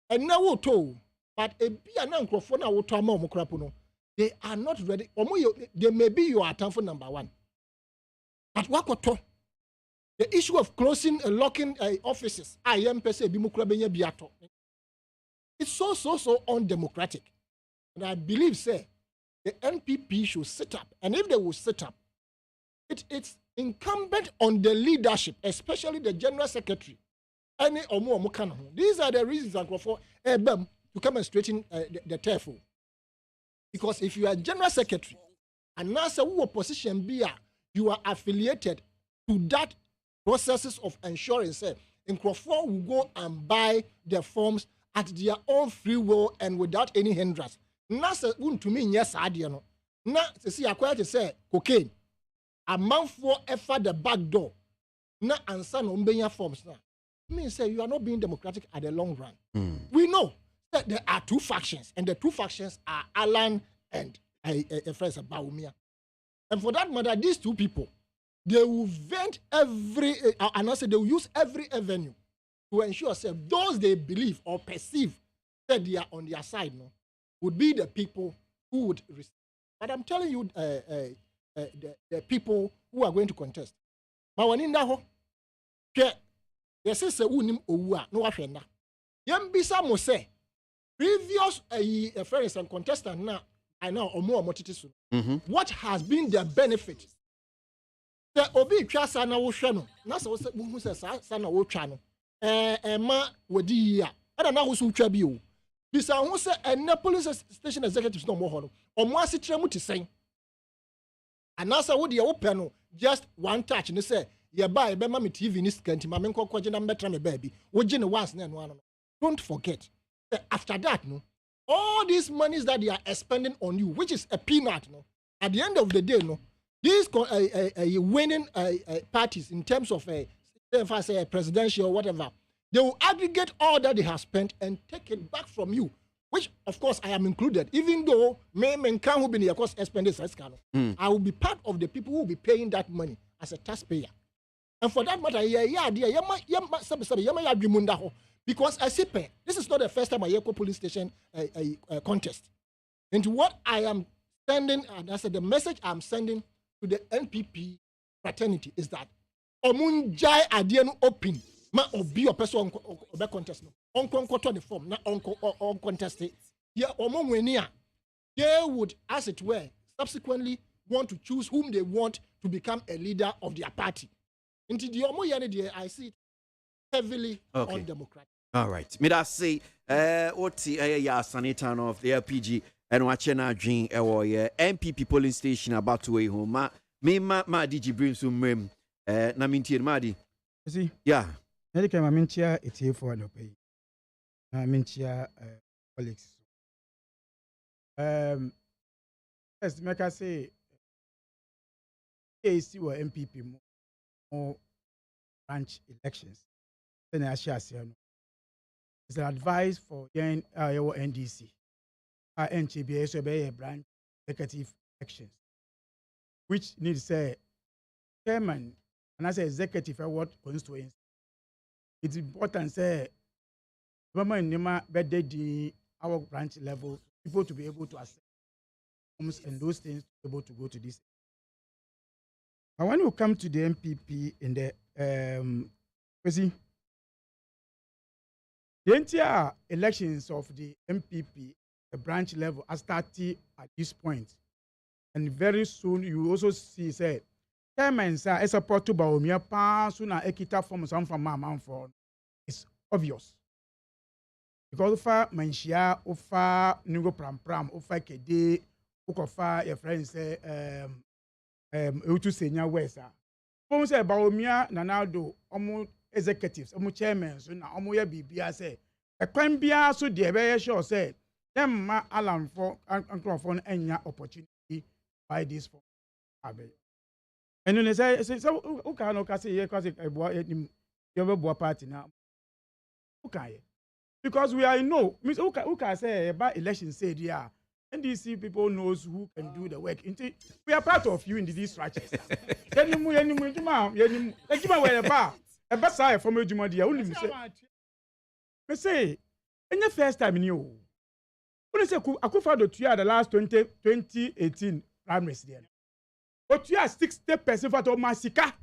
and now to but a be an microphone they are not ready. They may be your attention number one. But what the issue of closing and locking offices, it's so undemocratic. And I believe, say, the NPP should sit up. And if they will sit up, it's incumbent on the leadership, especially the general secretary. These are the reasons for to come and straighten the turf. Because if you are general secretary and now say who position be you are affiliated to that processes of insurance, in Crawford will go and buy the forms at their own free will and without any hindrance. Now say to me yes no. Now see acquired to say cocaine. A month for effort the back door. Now answer no mbenya forms now. Means say you are not being democratic at the long run. We know that there are two factions, and the two factions are Alan and a friend Baumia. And for that matter, these two people, they will vent every, and also they will use every avenue to ensure that those they believe or perceive that they are on their side, no, would be the people who would receive. But I'm telling you, the people who are going to contest. But when in that, yes, it's a unim owa no wahwenda. Yambisa mo say previous friends and contestants now I know omo omotitisu. What has been their benefit? The obi twa sa na wo hwe no. Na so say mu say sa na wo twa no. Ma wodi ya. Ada na wo so twa bi o. Bisa ho say ene police station executives no mo ho no. Omo asetre mu tisen. Anasa wo de wo pe no just one touch ne say ye buy be ma me TV ni scanti ma me nkokje na metra me baby wo gi ne once na no. Don't forget after that no all these monies that they are expending on you which is a peanut no at the end of the day no these winning parties in terms of if I say presidential or whatever they will aggregate all that they have spent and take it back from you which of course I am included even though me can who be the cost expenditure I will be part of the people who will be paying that money as a taxpayer. And for that matter, because I see this is not the first time I hear police station contest. And what I am sending, and I said the message I'm sending to the NPP fraternity is that Omunjai Adian open ma obi person obe contest no. On the form na on contest it. Yeah, they would, as it were, subsequently want to choose whom they want to become a leader of their party. Into the I see it heavily undemocratic. All right. Me that say, Oti ya Sanitan of the LPG and watching our dream or MPP polling station about to way home. Ma DG bring some mem. Na minti Madi. See, Yeah. I came a mintia, it's here for no pay. Mintia, colleagues. As make I say, KC or MPP more branch elections. Then I share it's an advice for your NDC. NCBA so be a branch executive elections, which needs say chairman and as executive what constituency. It's important say government nema better our branch level people to be able to access and those things to be able to go to this. And when you come to the MPP in the the entire elections of the MPP, the branch level, are starting at this point. And very soon you also see, say, chairman, sir, a support to Baumia, pass soon a kita from some from my man for. It's obvious. Because of Manshia, Ofa, Nugo Pram, Ofa Kede, Ukofa, your friends say, Utu Senior West. Come say Baumia, Nanado, Omo executives, Omo chairmen, so now Omo BBA say, a crime bia so dear, very sure say, them ma alarm for Uncle for any opportunity by this for Abbey. And then they say, so who can say, because a boy, you have a party now. Okay. Because we are no, Miss Uka say about election said, yeah, NDC people knows who can do the work. We are part of you in these structures. Then you move, a bus from your Jumadia, only me say, in the first time in you. When say I could find the last 2018 primaries there. But you are 60% for Masika.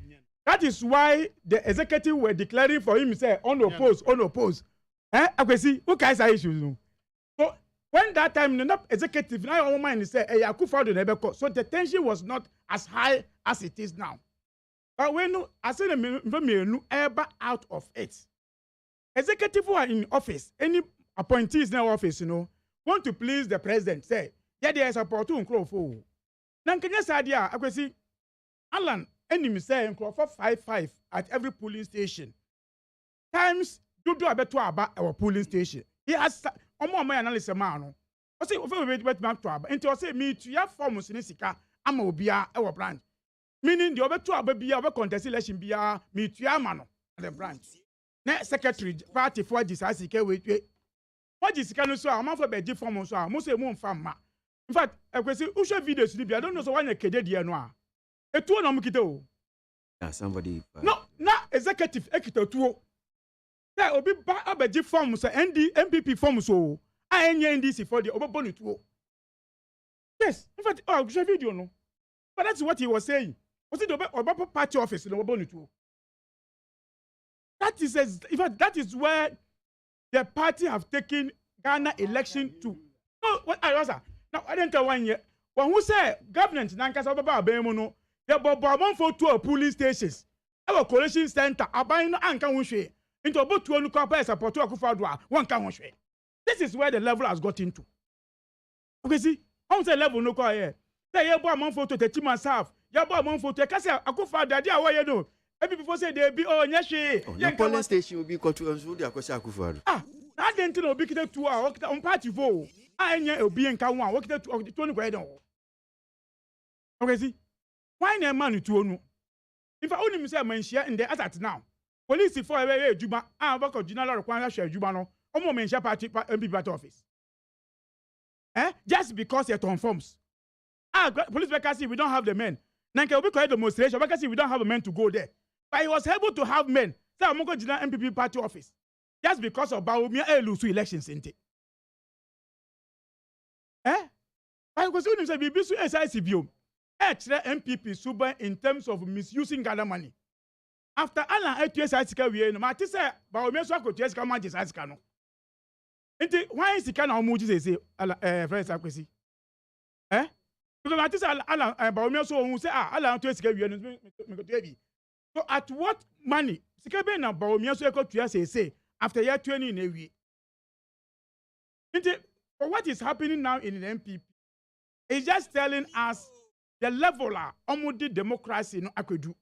That is why the executive were declaring for him, say, unopposed. I see, who guys are issues? So when that time, the executive, now all mind say, hey, I could find the neighbor. So the tension was not as high as it is now. But when I said the ever out of it. Executive who are in office, any appointees in office, want to please the president, say, yeah, there is a portu for. Now, can you say, I can see, Alan, enemy say, for 5 at every polling station. Times, you do a better about our polling station. He has more my analysis, man. I say, over man to about, and to say, me to your forms in Sika, I'm a beer, our branch. Meaning, the other two be our contest election, be me to your man, the branch. Next secretary party for this as he can wait. What is can so I'm for be form so I'm say mo fam. In fact, I can see who show videos I don't know so one kede dia no a. Etu na mkite o. Somebody. No, na executive ekita tuo. Say obi ba abeji form so MPP form so. I enye NDC for the obobonu tuo. Yes, in fact, show video no. But that's what he was saying. Was it the party office no obobonu tuo? That is where the party have taken Ghana election to. No, what I was now I didn't tell 1 year. When who say government Nankasa Baba Bemono, the Bobamon for 2 polling stations, our coalition center, Abaino and Kanwushe, into about 2 corporate support to Akufadwa, 1 Kanwushe. This is where the level has got into. Okay, see, on the level no call here. Say, Yabamon for to the team myself, Yabamon for to Casa Akufadwa, why you know. People say they be the polling station will be controlled with the Akufadwa. I didn't know big 2 hours on party vote. I know be in Kawan, walk the 20 grade. Okay, see, why no money to no? If I only say my share in the asset now, police for a Juba, I work on general requirement share Jubano, or moment share party MP office. Just because you're conforms. Police vacancy, we don't have the men. Nanka will be called demonstration, vacancy, we don't have a men to go there. But he was able to have men. So I'm going to the MPP party office. Just because of Baumia Elusu elections, isn't it? I was going to say, BBS SICBO. MPP super in terms of misusing Ghana money. After Alan SICBO, we know, Marty said, Baumia Swako, just come on, just ask Cano. Why is the kind of mood say, friends, I see? Because Marty said, Alan, Baumia so who say, Alan SICBO. So at what money? Sikabe na Baumia so to say after year 20 in a week. But what is happening now in the MPP is just telling us the level of democracy no akwedu.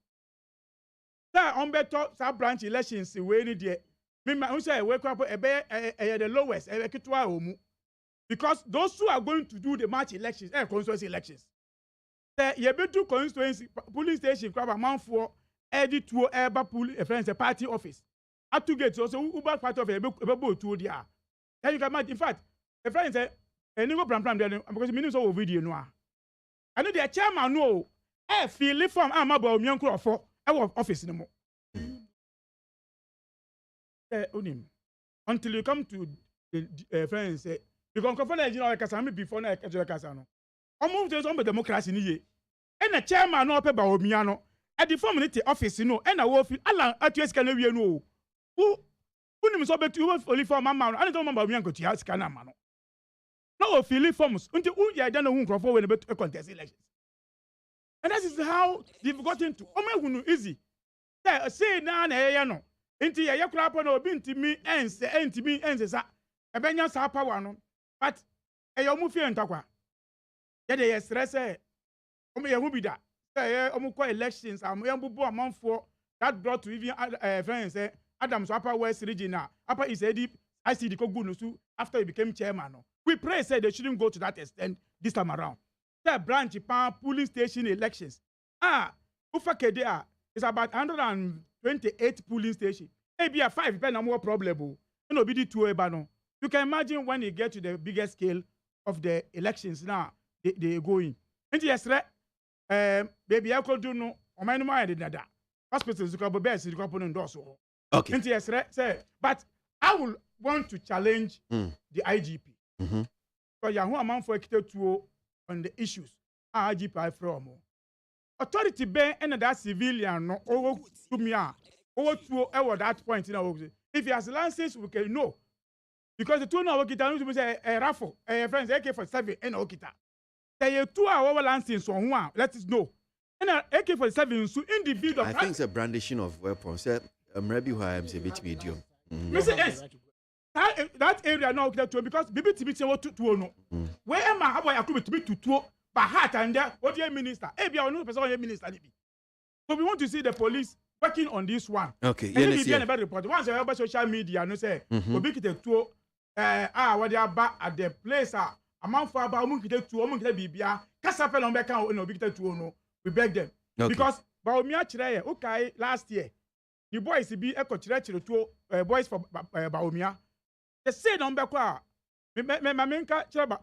Sir, on better sub branch elections we need there. Me say wake up the lowest because those who are going to do the March elections, constituency elections. You better constituency polling station crab amount for edit to eba police friends a party office. At two gates also Uber part of a to there. Then you can imagine, in fact, the friend say any go plan there because minutes of video no. I know the chairman no feel from amabo mianko for our office no more. Until you come to the friends say you can confirm the general kasami before na general kasano. Almost there's on democracy ni ye. And the chairman no pe ba omiano at the formality office no and a wolf ala atues kan wie no. Who nim so betu only for mama no. I don't remember omianko tia sika na ma no. No feel forms until who ya dan hu crofo when betu contest elections. And that is how they've gotten to omehunu easy. Say na na ye no. Inti ya kura po na obi ntimi ense sa ebenya sa power no but eyo mu fie ntakwa ye de ye stress e omo ye hu bi da say omo kwa elections am ye bubu amanfo that brought to even friends say Adams Upper West region now Upper East ICD ko gu no su after he became chairman no we pray say they shouldn't go to that extent this time around that branch pan polling station elections ufa kede is about 128 polling stations. Maybe a 5 depending on more problem. No be two no. You can imagine when you get to the bigger scale of the elections now, they going. And yes, baby, I could do no. O man no did that. Hospitals you be best you can endorse. Okay. And yes, say, but I will want to challenge the IGP. Because you amount for to on the issues. IGP from. Authority be and that civilian no over to me over that point if he has license we can know because the two now kita no say a raffle friends AK-47 and okita say 2 hour license on one let us know and AK-47 so individual I think it's a brandishing of weapons maybe who I am say bit medium yes that area now okita because BBTB say what to no where am I how I could be to but heart and there what the minister no person minister so we want to see the police working on this one. Okay, and if you about report once you have social media no say obi kite tuo what they are at the place amount for about omo kite bibia kasa pe no be kan obi kite tuo no we beg them because ba omi a kire ye okay last year the boys be e ko kire tuo boys for ba omi a they say no be kwa me menka kire ba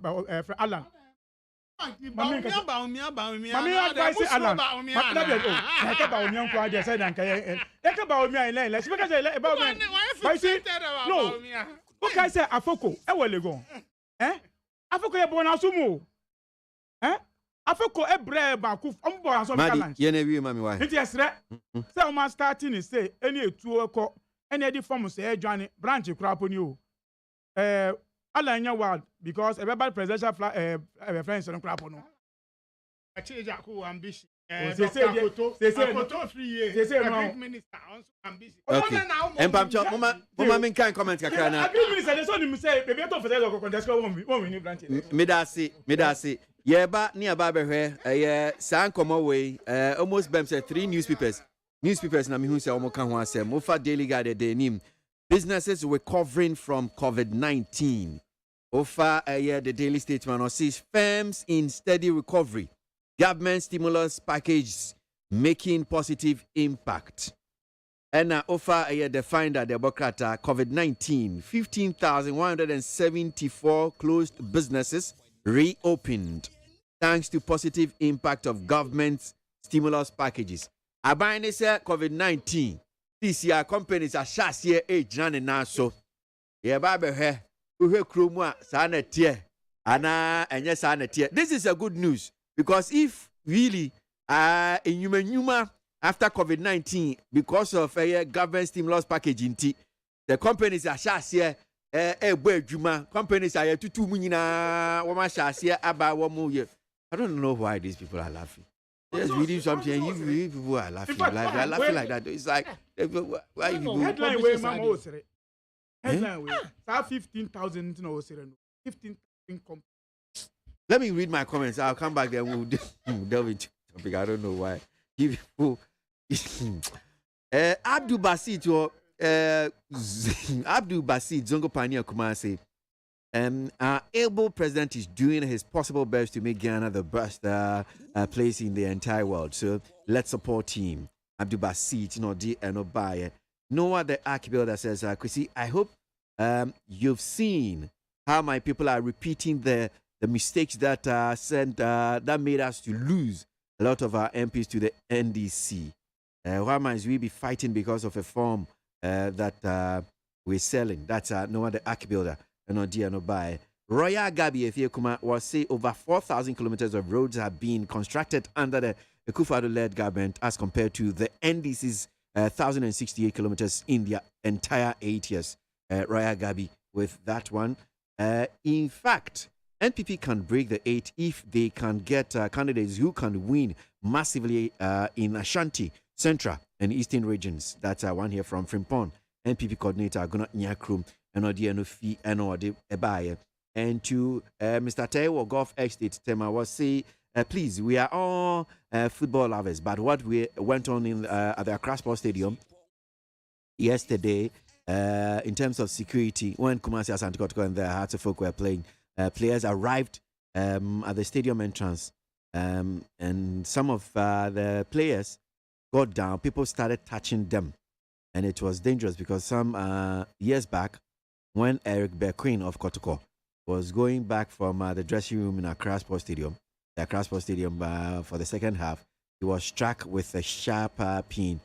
Alan Mami advice Alan. No. Okay, say Afoko. Ewelego. Afoko e bona sumu. Afoko e bre ba ku ombo aso challenge. Ye na wi mami why? It yes re. Say o ma starting is say any etu eko any di form say adwane branch kura poni o. Alanya word because everybody presidential friends on crap no. I change our ambition. They say photo 3 years. They say no minister also ambition. Okay. Empamcho mama min kan comment kakra na. Agri minister they so him say be better for the contest one we branch. Me da say. Yeba ni aba behwe san komo we almost bem say 3 newspapers na me hu say omo kan ho asem. Ofa Daily Guide the name. Businesses recovering from COVID-19. Offer the Daily Statesman sees firms in steady recovery. Government stimulus package making positive impact. And offer the finder the Bokrata COVID-19. 15,174 closed businesses reopened thanks to positive impact of government stimulus packages. Abane say COVID-19. This year companies are shas here age and now so yeah baby he uhe kromwa sana tie ana enye sana tie. This is a good news because if really in human after COVID-19 because of a government stimulus package inti the companies are shas here companies are tutu mu nyina wo ma shas here aba wo mu ye. I don't know why these people are laughing. Just reading something and you people are laughing. Like they're laughing like that. It's like why you people headline way mama osere. Headline way. 15,000 no osere no. 15 Let me read my comments. I'll come back there. We'll delve into the topic. I don't know why. Abdul Basit or Abdul Basit Zongo Pania Kumasi. Our able president is doing his possible best to make Ghana the best place in the entire world. So let's support him. Abdul Basit, Noah the Archbuilder says, Kwesi, I hope you've seen how my people are repeating the mistakes that that made us to lose a lot of our MPs to the NDC. Why might we be fighting because of a form that we're selling? That's Noah the Archbuilder. Royal Gabi Efiekuma was say over 4,000 kilometers of roads have been constructed under the Akufo-Addo-led government as compared to the NDC's 1,068 kilometers in their entire 8 years. Royal Gabi with that one. In fact, NPP can break the 8 if they can get candidates who can win massively in Ashanti, Central, and Eastern regions. That's one here from Frimpong. NPP coordinator Guna Nyakrum and Odianofi and Odi Ebaye. And to Mr. Tewo Golf Estate Tema was say, please, we are all football lovers, but what we went on in at the Accra Sports Stadium yesterday in terms of security, when Kumasi Asante Kotoko and the Hearts of Folk were playing, players arrived at the stadium entrance, and some of the players got down. People started touching them, and it was dangerous because some years back, when Eric Bequin of Kotoko was going back from the dressing room in Accra Sports Stadium, the Accra Sports Stadium for the second half, he was struck with a sharp pin.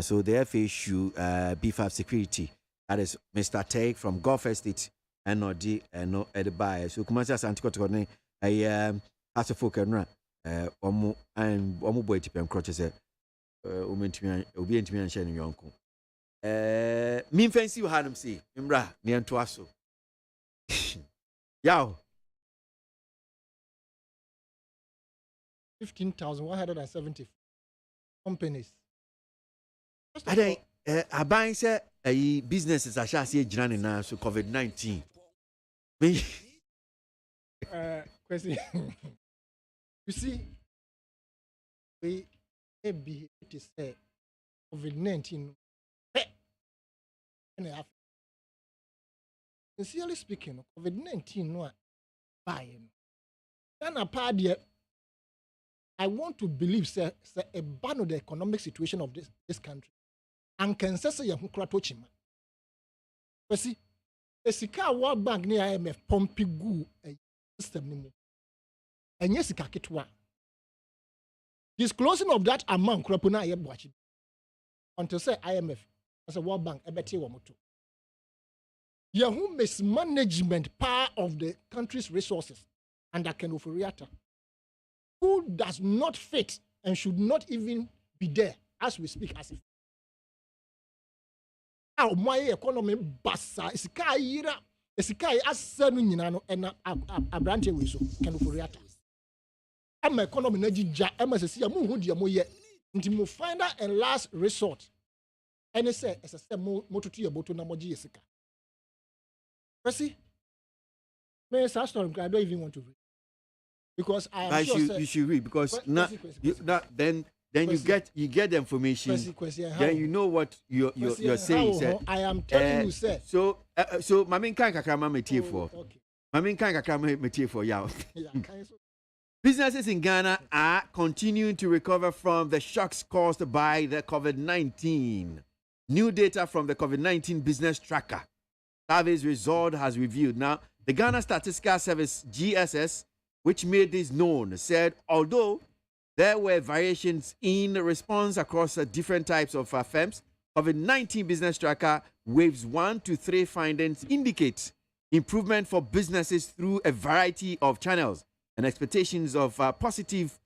So the FA should beef up security. That is Mr. Take from Gulf Estate and Nodi and no Edibai. So Kumasi Asante Kotoko as a folk and Omu boy tipem crutches obi ntimi anhye ne yonko mi fancy you had him say imra ne ento aso yaw 15,170 companies. Ade aban say businesses are shall say gyina na so COVID-19 me Kwesi, you see, we be to say COVID-19. Sincerely speaking, COVID-19 no buying. Then apart yet, I want to believe say a ban of the economic situation of this country and can say you kura tochima. Kwesi, esika World Bank ni IMF pompi gu system ni mu. Enye sika kitwa. Disclosing of that amount krapuna ye boachi. Until say IMF as a World Bank ebeti wo moto. Yahu mismanagement part of the country's resources under Kenoforiata, who does not fit and should not even be there as we speak as if my economy basa esika yira esika asanu nyina no ena abrante we so Kenoforiata. My economy na jija MSC ya mu hu de mo ye nti mo find out a last resort and say motutu ye boto na moji yesika. See, me story I don't even want to read because I am sure you should read because then you get the information. Then you know what you're saying. I am telling you, sir. So mamin kan kakra ma metie for. Mamin kan kakra ma metie for yaw. Businesses in Ghana are continuing to recover from the shocks caused by the COVID-19. New data from the COVID-19 business tracker survey's result has revealed. Now, the Ghana Statistical Service, GSS, which made this known, said although there were variations in response across different types of firms, COVID-19 business tracker waves 1 to 3 findings indicate improvement for businesses through a variety of channels and expectations of positive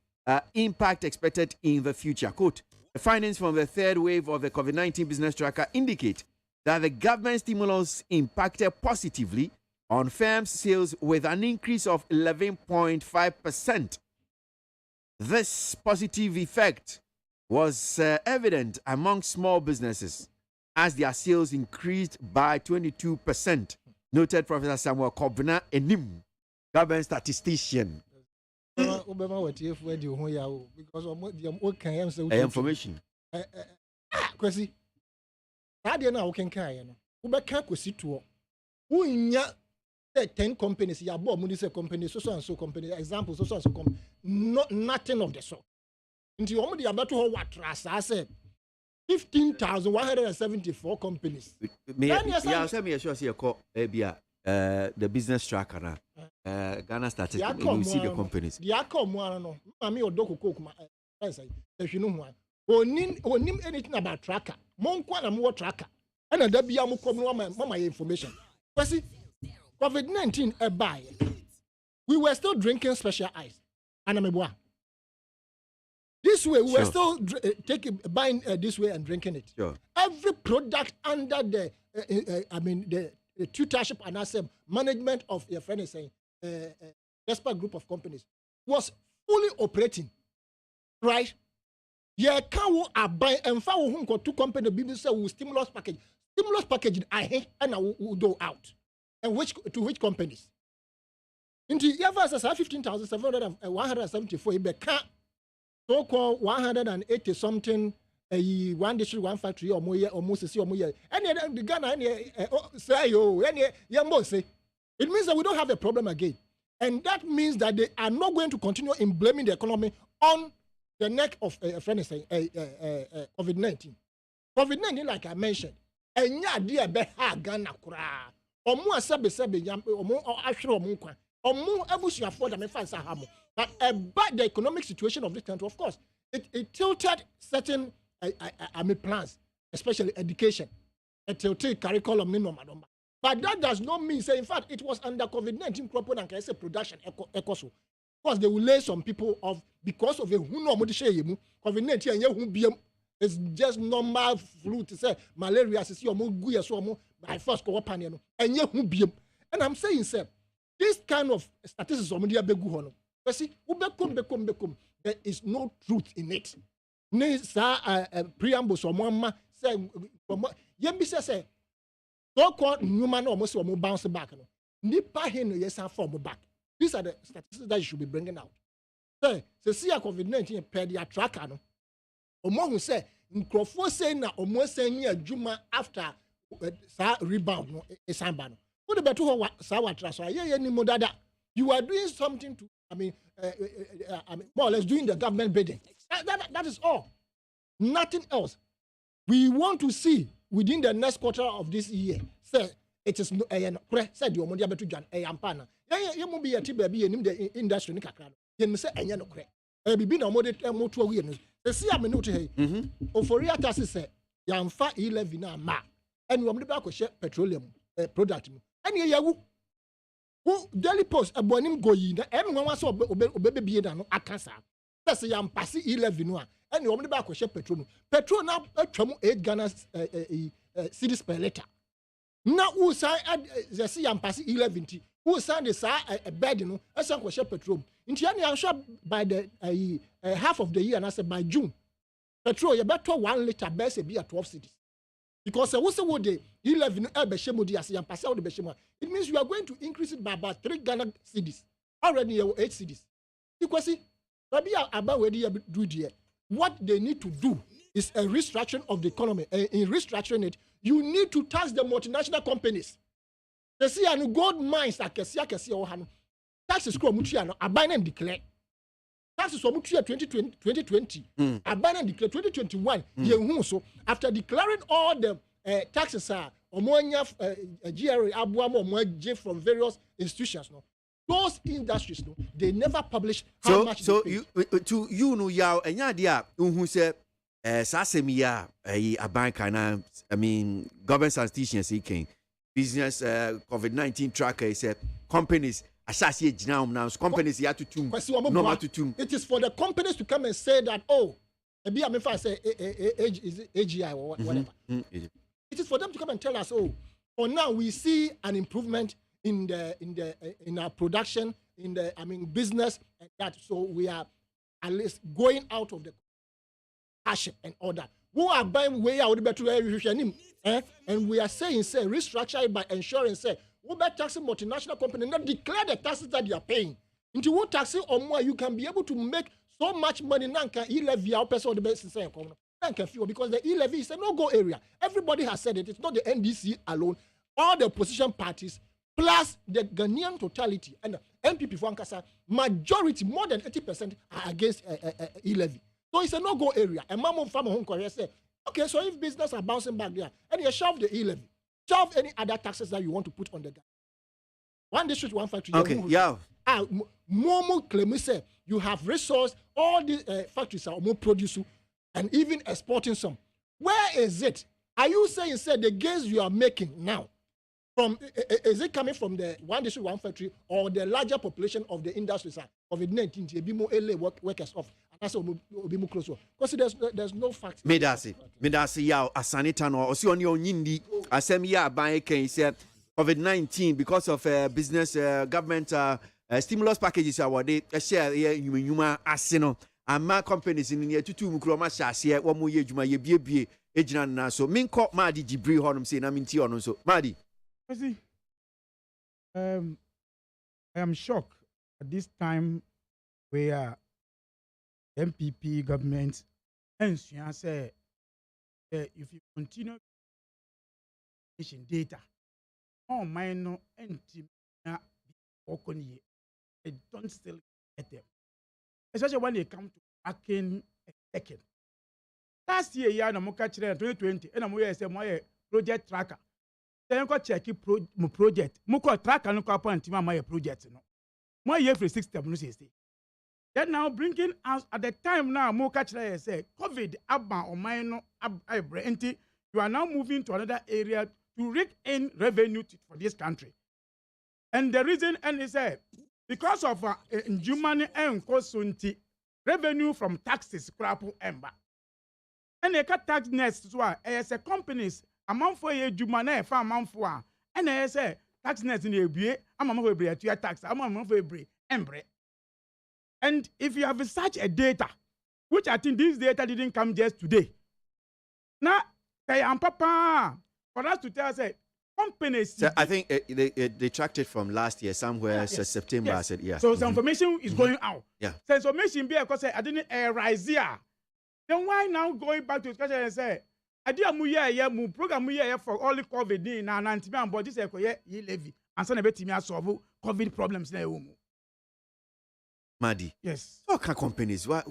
impact expected in the future. Quote, the findings from the third wave of the COVID-19 business tracker indicate that the government stimulus impacted positively on firms' sales with an increase of 11.5%. This positive effect was evident among small businesses as their sales increased by 22%, noted Professor Samuel Kobna Enim, government statistician. Obama what if we do who because what can I say Information. Kwesi. That you know can carry no. Ube can kwesi to. Who nya 10 companies ya bo mu say company so and so company example so and so company nothing of the sort. Nti omo dey about to what I said 15,174 companies. Yeah, say me sure see you call the business tracker na Ghana Statistical, you see the companies. The outcome one no. Mami odoko kokuma say if you know one. Onim anything about tracker. Mon kwa na mo tracker. And that be am come no mama information. Because COVID-19 buy. We were still drinking special ice. Anameboa. This way we were still buying this way and drinking it. Sure. Every product under the the tutorship and management of your friend is saying expert group of companies was fully operating, right? Yeah, can buy and follow whom got two company business with stimulus package I and I will go out. And to which companies? Into years as 15,174 can so called 180 something 1 district 1 factory or more almost see or more and the Ghana say yo say it means that we don't have a problem again, and that means that they are not going to continue in blaming the economy on the neck of COVID-19. COVID-19, like I mentioned, and ya dear be ha Ghana kura or more sebe yam or more ashro munkwa or more abusu afford me fancy hamo. But about the economic situation of this country, of course, it tilted certain plans, especially education. It tilted curriculum minimum. But that does not mean, say, in fact, it was under COVID-19 crop and can say production ecoso. Of course, they will lay some people off because of a COVID-19 and it's just normal flu to say malaria, see or more good so more by first co opinion. And and I'm saying, sir, this kind of statistics of media beguhono. But see, there is no truth in it. Ne sa preamble so mama say yembi say so called human almost or bounce back no. Nipa hen yes form back. These are the statistics that you should be bringing out. Say see COVID-19 per their tracker no. Omo who say nkrofo say na omo say adwuma after sa rebound no esamba no. What the better sa watra so ye ni modada. You are doing something to more or less doing the government bidding. That is all. Nothing else. We want to see within the next quarter of this year. Say it is no said you money betu jan ampana. Ya mo be ati baby enim the industry ni kakra. Yen say enye no kre. Bibi na mo de mo to awie no. Se see am no to hey. Ofori atase say yamfa 11 na ma. And we mo de ba ko petroleum product mu. Ene yawu. Who Daily Post a bonim go yi na everyone was obebe da no akasa. Say yam pass 11 no and you back ko petrol. Petrol now atwam 8 Ghana cedis per liter. Now who say the see yam pass 11 ti. Who say the say a bed no asan ko petrol. Nti am sure by the half of the year and I say by June petrol you better 1 liter best be at 12 cedis. Because who say what the 11 it means you are going to increase it by about 3 Ghana cedis. Already you 8 cedis. Because see, what they need to do is a restructuring of the economy. In restructuring it, you need to tax the multinational companies. They see and gold mines like taxes abandon and declare. Taxes from 2020, abandon declare 2021. So after declaring all the taxes are GRA ABOAGYE from various institutions, no, those industries, no, they never publish how much. So you to you know yaw enya dia who say sasemia a bank and I mean government statisticians seeking business COVID-19 tracker say companies associate now companies here to tum no to tum. It is for the companies to come and say that maybe I say AGI or whatever. It is for them to come and tell us, for now we see an improvement in our production, in the business and that. So we are at least going out of the hardship and all that. Who are buying way out better and we are saying restructure it by ensuring Uber taxing multinational company, not declare the taxes that you are paying. Into what taxing or more, you can be able to make so much money. Nanka e-levy our person the best say because the e-levy is a no-go area. Everybody has said it. It's not the NDC alone. All the opposition parties plus the Ghanaian totality and the MPP for Ankasa, majority, more than 80% are against e-levy. So it's a no-go area. And Mamo Farmer Home Korea said, okay, so if business are bouncing back there, and you shove the e-levy, shove any other taxes that you want to put on the guy. One district, one factory. Okay, yeah. Momo claim say you have resource, all these factories are more producing and even exporting some. Where is it? Are you saying, the gains you are making now, from is it coming from the one district, one factory, or the larger population of the industries of COVID-19 to be more LA workers off? And that's will be more close. Because there's no fact. Medasi ya asanita no osi oni onyindi asem ya ban can say COVID-19 because of business government stimulus packages award share nyuma ase no ama companies in near tutu mukro ma hyase wo mo ye adwuma ye biebie ejina na so minko madi jibri honum say na minti ono so madi. See, I am shocked at this time where MPP government and say if you continue data, all minor and I don't still get them. Especially when they come to acting a second. Last year, yeah, no more catch 2020, and I'm going to say my project tracker. Then go check my project. Muko track and look upon my project. No, my year for 6 steps. Then now bringing us at the time now, more catch say COVID abba or minor abbrenti. You are now moving to another area to rake in revenue for this country. And the reason, and he said, because of human and consunti revenue from taxes, crap ember. And they cut tax nets so as a companies. Amount for a jumane for amount for and I say tax nets in a BA, I'm a to your tax, I'm a for a embre. And if you have such a data, which I think this data didn't come just today. Now, they am papa for us to tell us companies. So I think they tracked it from last year somewhere September. Yes. I said, yeah. So some information is going out. Yeah. So information be because I didn't rise here. Then why now going back to discussion and say, I did a mu program for only COVID na antiman but this ye levy and so na betimi solve COVID problems na ewu. Madi. Yes. What kind of companies? What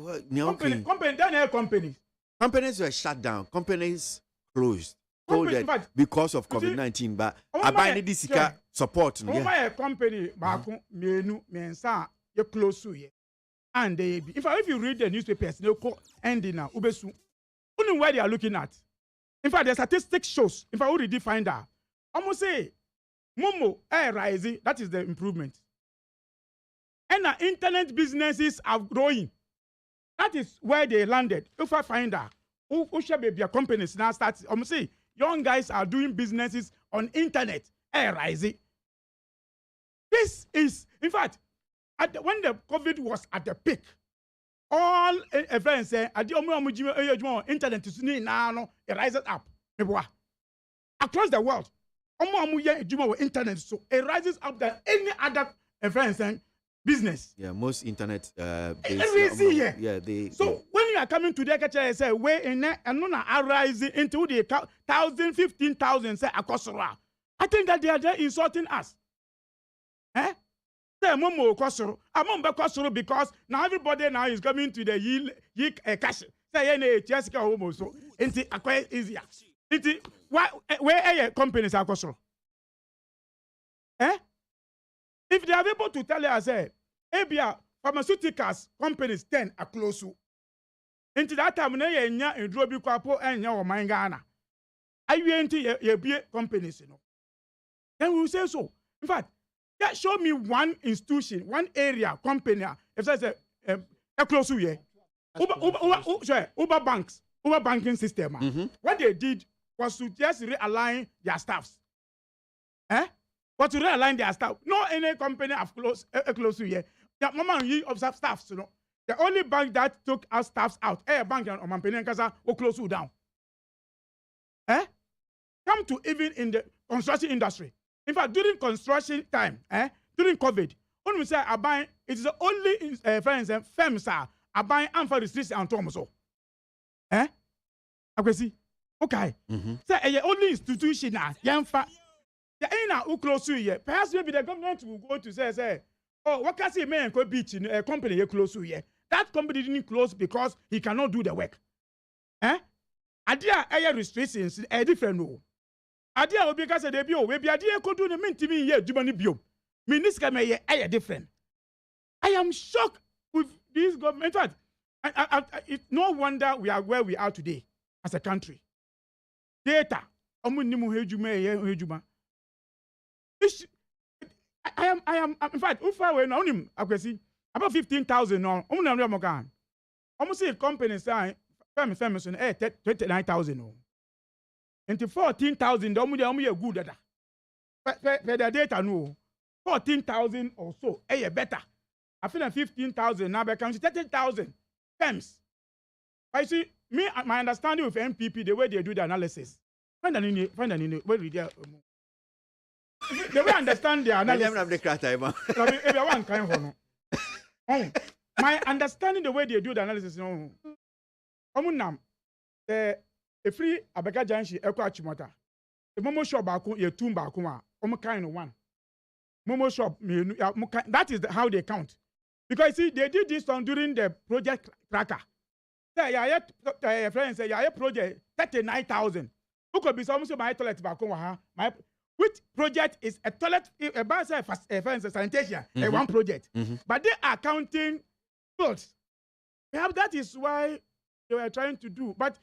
companies were shut down. Companies closed. Because of COVID-19, but I buy this support. A company menu mensa you close to ye. And they if you read the newspapers, they call ending now. Ubesu. Only where they are looking at. In fact, the statistics shows, if I already find out, almost say, Momo, rising, that is the improvement. And the internet businesses are growing. That is where they landed. If I find out, who should be companies now start, almost say, young guys are doing businesses on internet, rising. This is, in fact, when the COVID was at the peak, all friends say, internet is now it rises up. Across the world, internet so it rises up than any other friends business. Yeah, most internet so when you are coming to the catcher say way in there and not rising into the 1,000, 15,000 say akosora. I think that they are there insulting us. Eh? Because now everybody now is coming to the cash. Say yes, so it's quite easier. Where companies are cost. Eh? If they are able to tell us, ABA pharmaceuticals companies 10 are close. Into that time, you draw big couple and your mangana. Are you into your companies? Then we will say so. In fact, show me one institution, one area, company. If I say a close here, Uber banks, Uber banking system. What they did was to just realign their staffs. But to realign their staff, no any company have close here. The moment you observe staffs, the only bank that took our staffs out, bank on Mampene Kasa will close you down. Come to even in the construction industry. In fact, during construction time, during COVID, when we say aban, it is the only friends and firms are buying and for restriction and Thomas. Akwesi. Okay. Say only institution now. Yamfa. The ain't who close to you. Perhaps maybe the government will go to say, oh, what can say man could beach in a company you close to you. That company didn't close because he cannot do the work. Adia air restrictions a different rule. Adia will because they be we be adia could do the mint to me here, Jumani Bio. Minister may air different. I am shocked with this government. In fact, it's no wonder we are where we are today as a country. Data. I am, in fact, if I were now, I see about 15,000 now. Almost a company sign, family, 29,000. Into 14,000, the good data. The data, no. 14,000 or so, better. I feel 15,000 now, but 30,000 firms. I see, my understanding of MPP, the way they do the analysis. Find an in where we get. They will understand the analysis. My understanding the way they do the analysis. No, the free Abeka Janshi Eko Achimota. The Momo shop baku ye two bakuma. Kind of one. Momo shop that is how they count. Because see, they did this one during the project tracker. Say yeah, friends say yeah, project 39,000. Who could be some my toilet bakuma? My which project is a toilet, a bus, a sanitation, one project. But they are counting goods. Perhaps that is why they were trying to do. But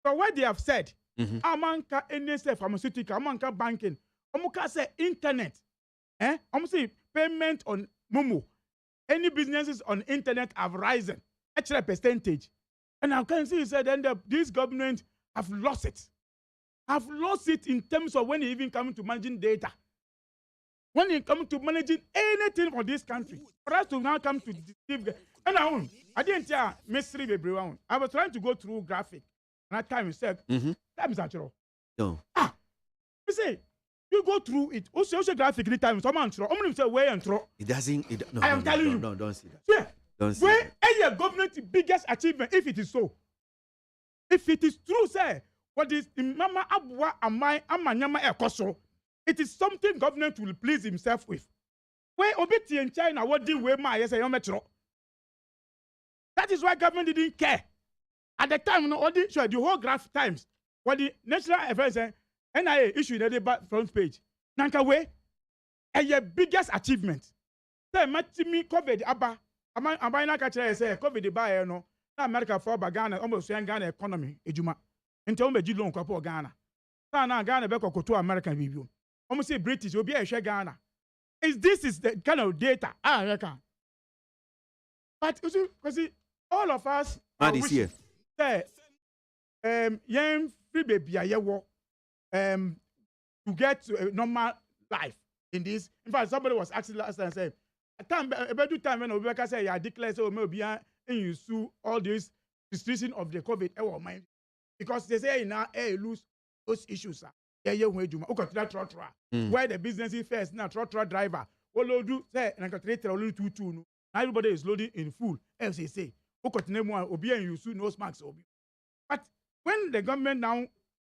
for what they have said, amanka NSF pharmaceutical, amanka banking, amuka say internet, amuka payment on Momo. Any businesses on internet have risen, extra percentage. And I can see said then this government have lost it. Have lost it in terms of when it even comes to managing data. When it comes to managing anything for this country, for us to now come to deceive. And I didn't tell mystery everyone. I was trying to go through graphic. And at time said, time is natural. No. You say, you go through it. Also, graphic any time. Someone throw. I'm going to say, where and throw. It doesn't. No, I am telling you. No, don't see that. Yeah. Don't see where any government's biggest achievement, if it is so. If it is true, say, what is Mama Abwa Amai Amanyama Ekoso? It is something government will please himself with. Where Obiti in China, what did we my say metro? That is why government didn't care. At the time, no, the whole graph times, what the National Affairs NIA issued at the front page. Nanka way, your biggest achievement. Say, Matimi COVID Abba, am I not catching say COVID the buyer no? America for Ghana, almost Ghana economy, Ejuma. Until me jidlo nkwapo Ghana. Now Ghana be to American review. Almost say British will be a share Ghana. This is the kind of data I reckon. But you see, because all of us are here. Say, young free baby to get to a normal life in this. In fact, somebody was asking last time say, about time when Obeka say I declare so maybe and you sue all this restriction of the COVID mind. Because they say now, lose those issues. Where the business is first, now trotro driver. What do say, and I can only 2 everybody is loading in full. FCC. But when the government now,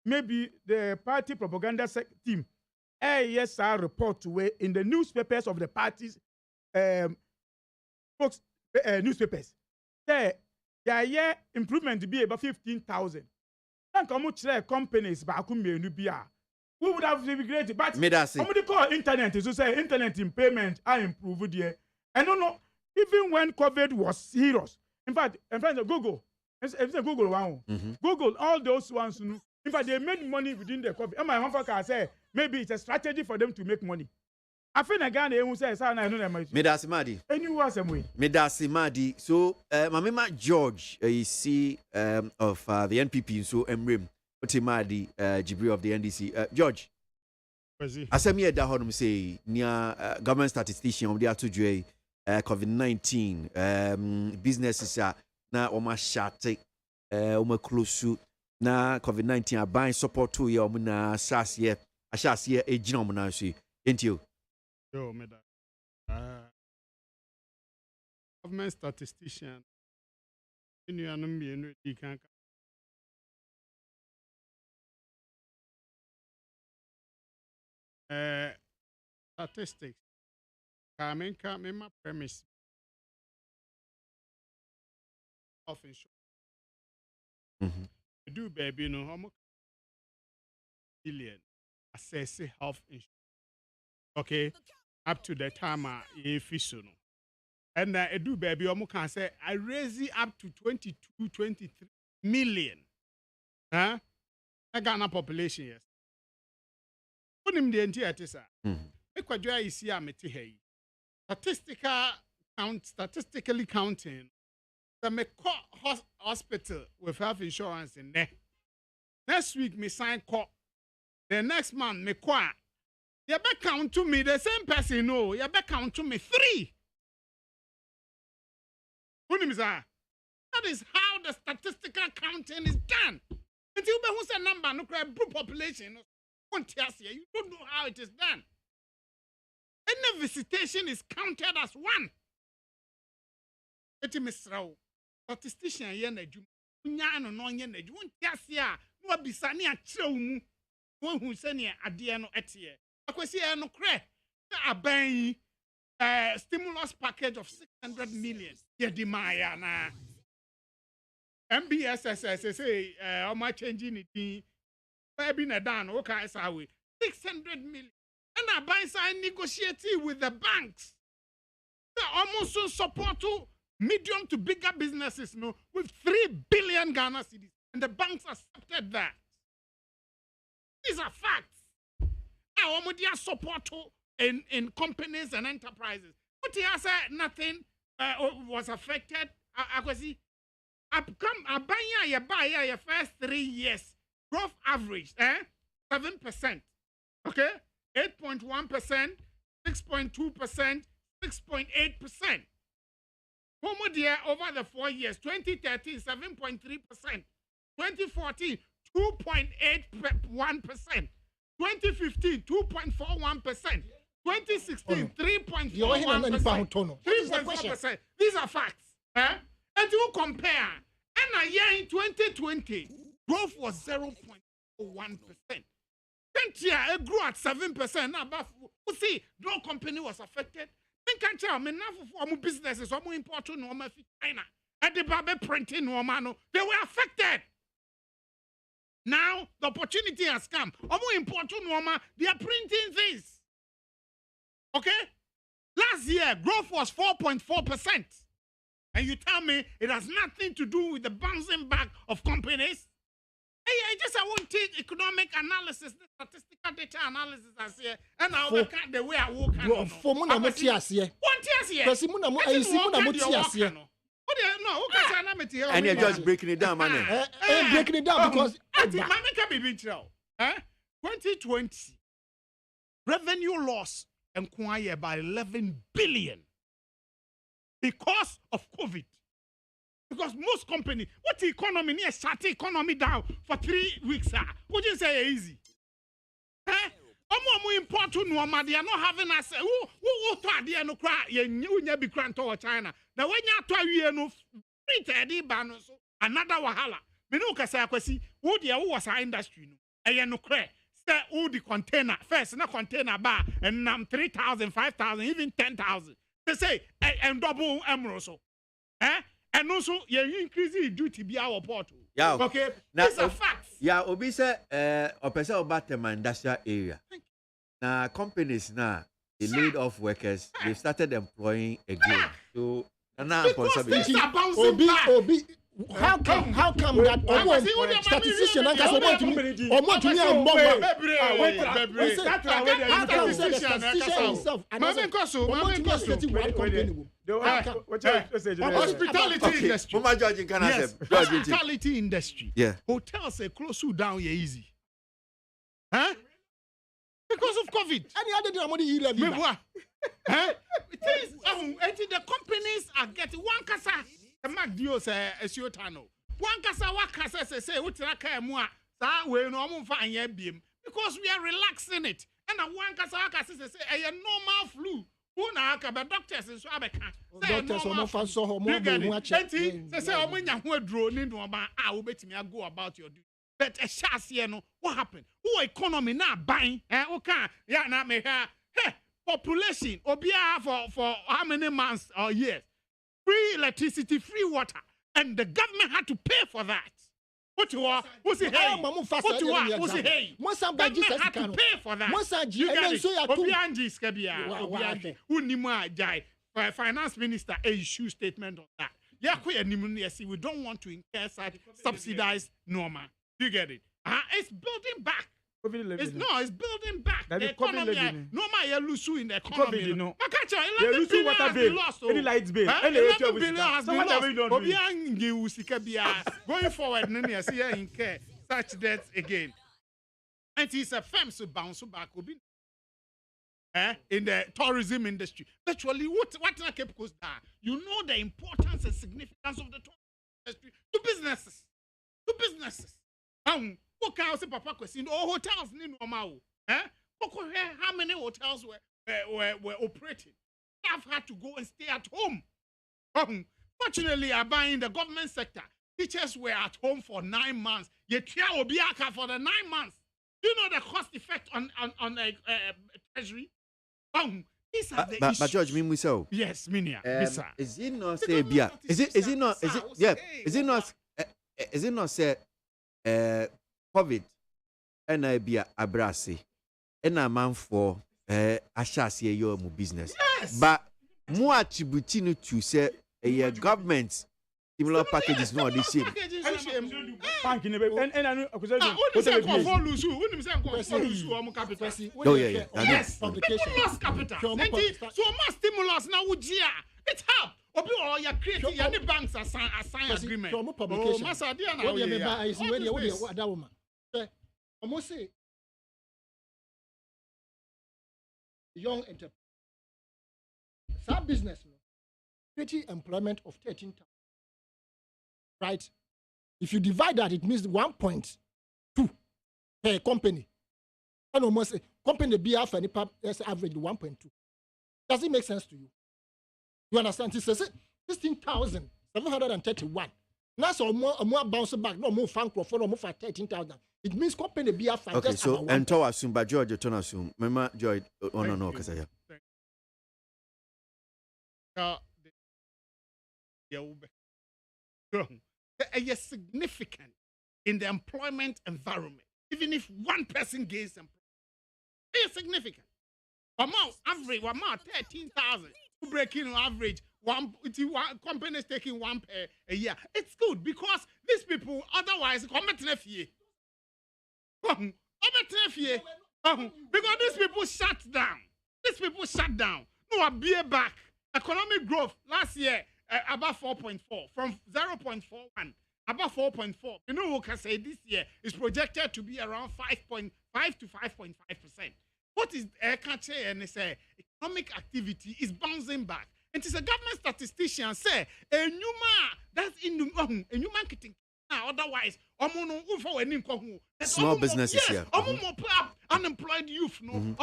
maybe the party propaganda team, report to in the newspapers of the parties, newspapers, say, yeah, improvement to be about 15,000. Companies we would have immigrated, but somebody call internet is to say internet in payment are improved here. I don't know, even when COVID was serious. In fact, Google, Google, all those ones, in fact, they made money within the COVID. And my mother can say maybe it's a strategy for them to make money. I think again they will say, "I know them." Medasimadi. Anyone some way. Medasimadi. So, Mamima George, you see, of the NPP, so Emrim, Otimadi, Jibril of the NDC. George. Asemi da honum say near government statistician of the atujwe COVID-19 businesses are na oma shate oma close na COVID-19 are buying support to ye omuna sasye ashasye ejina omuna so Ain't you? Yo, me that. Government statistician. You know, you can. Statistics. Coming, my premise of insurance. Do baby, no, how much billion assess health insurance. Okay, up to the time if it's no. And I do baby, can say I raise it up to 22, 23 million. Huh? I got a population, yes. Put him the entire tessa. Equadria is here, Metihe. Statistically counting, the me hospital with health insurance in there. Next week, me sign call. The next month, me qua. You better count to me the same person. No, you better count to me 3. That is how the statistical counting is done. Until you who's a number, no crap, population. You don't know how it is done. Any visitation is counted as 1. Eti misrao. Statistician yen edu. Nya no no yen edu. Wontiase a no abisane a kyerɛw mu. Won hu se ne ade no ete. Akwesi e no kre. Aban stimulus package of 600 million. Ye di maya na. MBSS say how changing it. Maybe na dan o ka esa we. 600 million. And aban sign negotiating with the banks. They almost support to medium to bigger businesses, no, with 3 billion Ghana cedis, and the banks accepted that. These are facts. Our media support in companies and enterprises. But he has said nothing was affected. I see. Abanya ya buy your first 3 years growth average, 7%, okay, 8.1%, 6.2%, 6.8%. Homo dear over the 4 years, 2013, 7.3%, 2014, 2.81%, 2015, 2.41%, 2016, 3.41%, 3.4%. These are facts. And you compare, and a year in 2020, growth was 0.1%. 10 year it grew at 7%. Now, but you see, no company was affected. Think I tell me enough for businesses, more important no more China. And the Babe printing no man, they were affected. Now the opportunity has come. More important no more, they are printing this. Okay? Last year, growth was 4.4%. And you tell me it has nothing to do with the bouncing back of companies? I want to take economic analysis, statistical data analysis as here, and I'll look at the way I walk. For Munamotias here. What is here? Because Munamotias here. And you're just breaking it down, man. Breaking it down because 2020 revenue loss acquired by 11 billion because of COVID. Because most companies, what the economy near shut the economy down for 3 weeks, would you say easy? More important no man, they are not having us. Who thought they are no cry? You be crying to China. Now when you try you no free teddy banos, another wahala. Me no kasa kwesi. Who the who was our industry no? I no cry. Say who the container first, na container bar and 3,000, 5,000, even 10,000. They say and double emerald so. And also, you increase the duty be our portal. Yeah. Okay. Now, these are facts. Yeah, Obi say opesa about the industrial area. Now companies now they laid off workers. They started employing again. So now because things are bouncing back. Obi, how come that statistician and hospitality industry. Yeah. Hotels are close down easy. Huh? Because of COVID. Any other money Huh? The companies are getting one kasa. The Mac Dios Esiotano. One kasa wakasa say utraka mua. Sa we no mumfa anye biem. Because we are relaxing it. And one Kasaka says, a normal flu. Who now can be doctors in Swabeka? Doctors are not so hormone. Say, oh, when you're drone into a man, I will bet me I go about your duty. But a chassis, no, what happened? Who economy now buying? Okay, yeah, now me here. Hey, population, Obia for how many months or years? Free electricity, free water, and the government had to pay for that. What you are? What's it? Hey, what you are? What's it? Hey, government had to pay for that. You got it. Obianji Skebia, Unima Jai, finance minister issue statement on that. Yeah, we don't want to incur such subsidized normal. You get it? It's building back. It's building back. The economy. Normal, you lose in the economy. No. I can't tell you. 11 billion has been lost. Any lights bill. 11 billion has been lost. Going forward, I see in care such debts again. And it's a firm to bounce back. In the tourism industry. Actually, what Cape Coast down? You know the importance and significance of the tourism industry to businesses. To businesses. What can I say, Papa? Question. All hotels need normal. How many hotels were operating? Staff had to go and stay at home. Fortunately, I buy in the government sector. Teachers were at home for 9 months. You try Obiaka for the 9 months. Do you know the cost effect on the treasury? These are the issues. But George, me so. Yes, Minia. Is it not say Bia? Is it not? Is it not say COVID and I be a brassy and a man for a chassis your business. Yes. But more attributing to say a government similar packages not the same. Oh yeah. Yes. Lost capital. So much stimulus now would it help. Obi or you create any banks assign agreement. Oh, Master Diana. Almost say young entrepreneur. Some business, creating employment of 13,000. Right? If you divide that, it means 1.2 per company. And almost say company BF and average 1.2. Does it make sense to you? You understand? It says 16,731. Now so more bounce back, no more fan for no more for 13,000. It means company be a fan. Okay, so and to assume, but George, turn assume. Remember, George, no, because I have. Significant in the employment environment. Even if one person gains employment, it's significant. Amount average, amount 13,000. Breaking average. One company is taking one per a year. It's good because these people otherwise because these people shut down. No, I'll be back. Economic growth last year about 4.4 from 0.41 about 4.4. You know who can say this year is projected to be around 5.5 to 5.5%. What is Ekache and say economic activity is bouncing back. And it's a government statistician say a new man that's in a new marketing. Otherwise, small businesses here. Unemployed youth, no.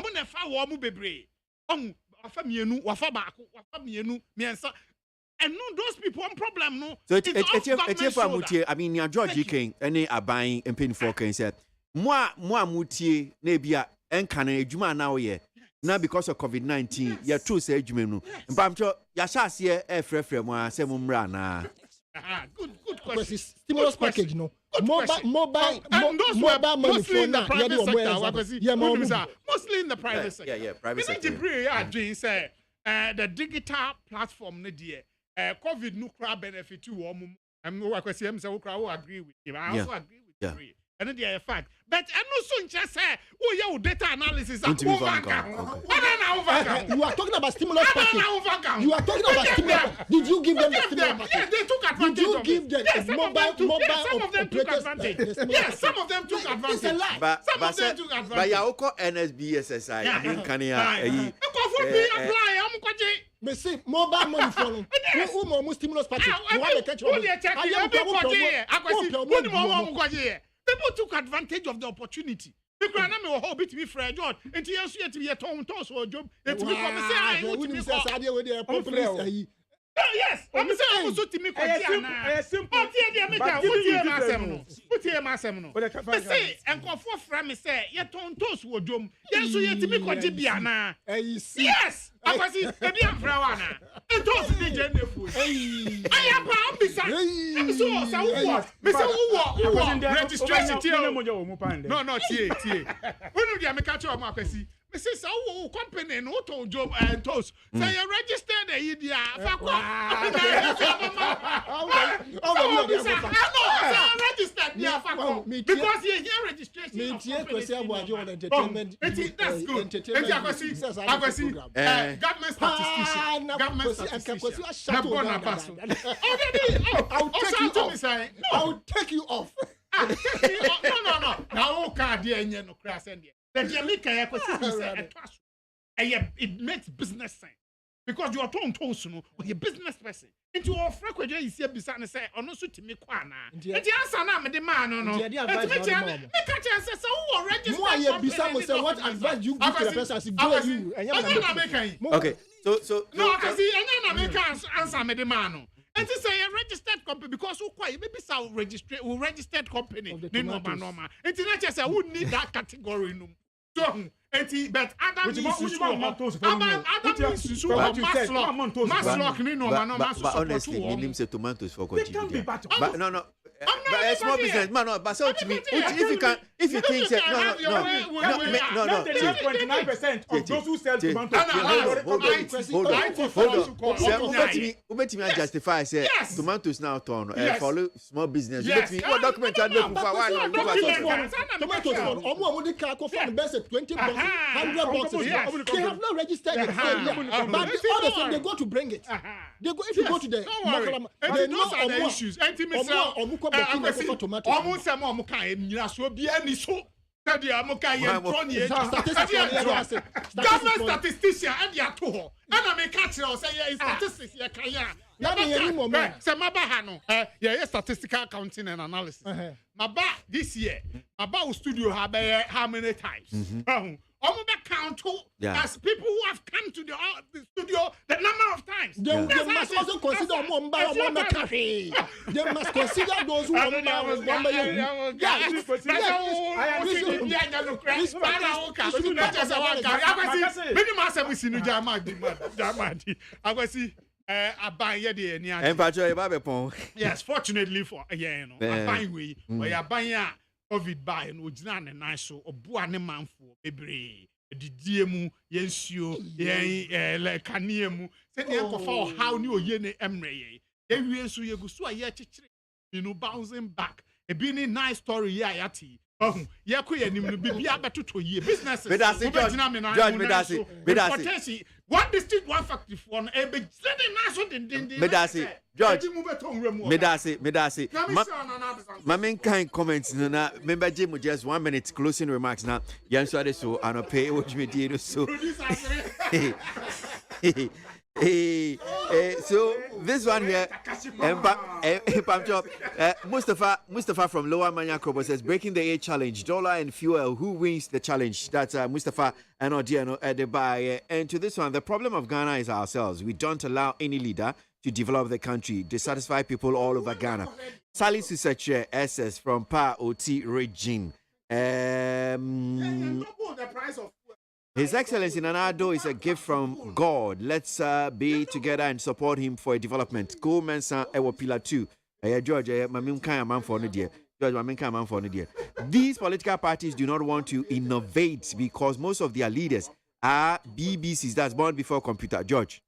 And no, those people one problem, no. So it's I mean, your George King, any are buying and paying for can say, moi mutie, nebia, and can a juma now ye. Now because of COVID-19, you're true, say Jumenu. But I'm sure Yashas here, Frefrema, Semumrana. Good question. Stimulus package, no. Mobile money mostly in the private sector. Mostly in the private sector. Yeah, private sector. The digital platform, COVID no crowd benefit to I'm no question. So I agree with him. I also agree with you. And then a fact. But I know soon just say, oh, your data analysis. You are talking about stimulus package. You are talking about stimulus. Did you give them the stimulus package? Yes, they took advantage. Did you give them mobile? Some of them took advantage. Yes, some of them took advantage. It's a lie. Some of them took advantage. But you also NSBSSI. I mean, can you me say mobile money for them. Who more stimulus package? You want to catch one? People took advantage of the opportunity. You can't me a whole bit to be Fred George. And you yet to be a Tom Toss or job. And to be from the side, I would say, yes, I'm saying also to me. Simple. Put here, my seminal. But say, and go for from me say, yet on toast would jump. Yes, so yet to me called Jibiana. Yes, I was in the Frawana. And toast the gender food. I am bound beside. So, registration. No, not here. When you make a job, Marquesi. Mrs. Oh, company no to job and toast. Say you registered the idea. Because you hear registration. That's good. Government statistician. I'll take you off. No. Now, no crass and it makes business sense because you are told you're a business person. Into your frequent you see beside and say, or no suit me quana. And the answer now, the man, no. What advice you give to the person as you okay, so no, I see any Americans answer me the man. And to say a registered company because who quite maybe so registered company. Normal. It's not just I wouldn't need that category. No. So, but other means honestly, Nilim said tomatoes for continue. But no. But a small business man, no. But so to me, if you think that no. 29% of those who sell tomatoes. Hold on. Me justify say tomatoes now turn follow small business. Let me what document I do for why tomatoes 20 boxes, 100 boxes. They have not registered it. But all the time they go to bring it. They go if you go to the market, they know the issues. Government statistician and ya to and I make catch you say statistics ya kaya. Yeah, statistical accounting and analysis. My back this year, my back studio how many times? Count as people who have come to the studio the number of times. They must also consider they must consider those who yes, fortunately for I'm buying we are buying COVID buy and Ujana and nice so Obuane manfo bebre the diemu yensio like caniemu said the uncle for how new yene emre then we so you go so bouncing back a being nice story yati. Yeah, business. One district, one factory for an Medasi. My main kind comments. Remember, Jim, just 1 minute closing remarks now. Yanswade so I don't pay what you did so. So this one here, Mustafa from Lower Manya Krobo says breaking the 8 challenge, dollar and fuel. Who wins the challenge? That's Mustafa and Odiano at the buy. And to this one, the problem of Ghana is ourselves. We don't allow any leader to develop the country, dissatisfied people all over Ghana. Sally Susache SS from Pa Oti Regine. His Excellency Nanado is a gift from God. Let's be together and support him for a development. Go Mensa Ewo Pillar 2. George, these political parties do not want to innovate because most of their leaders are BBCs, that's born before computer. George,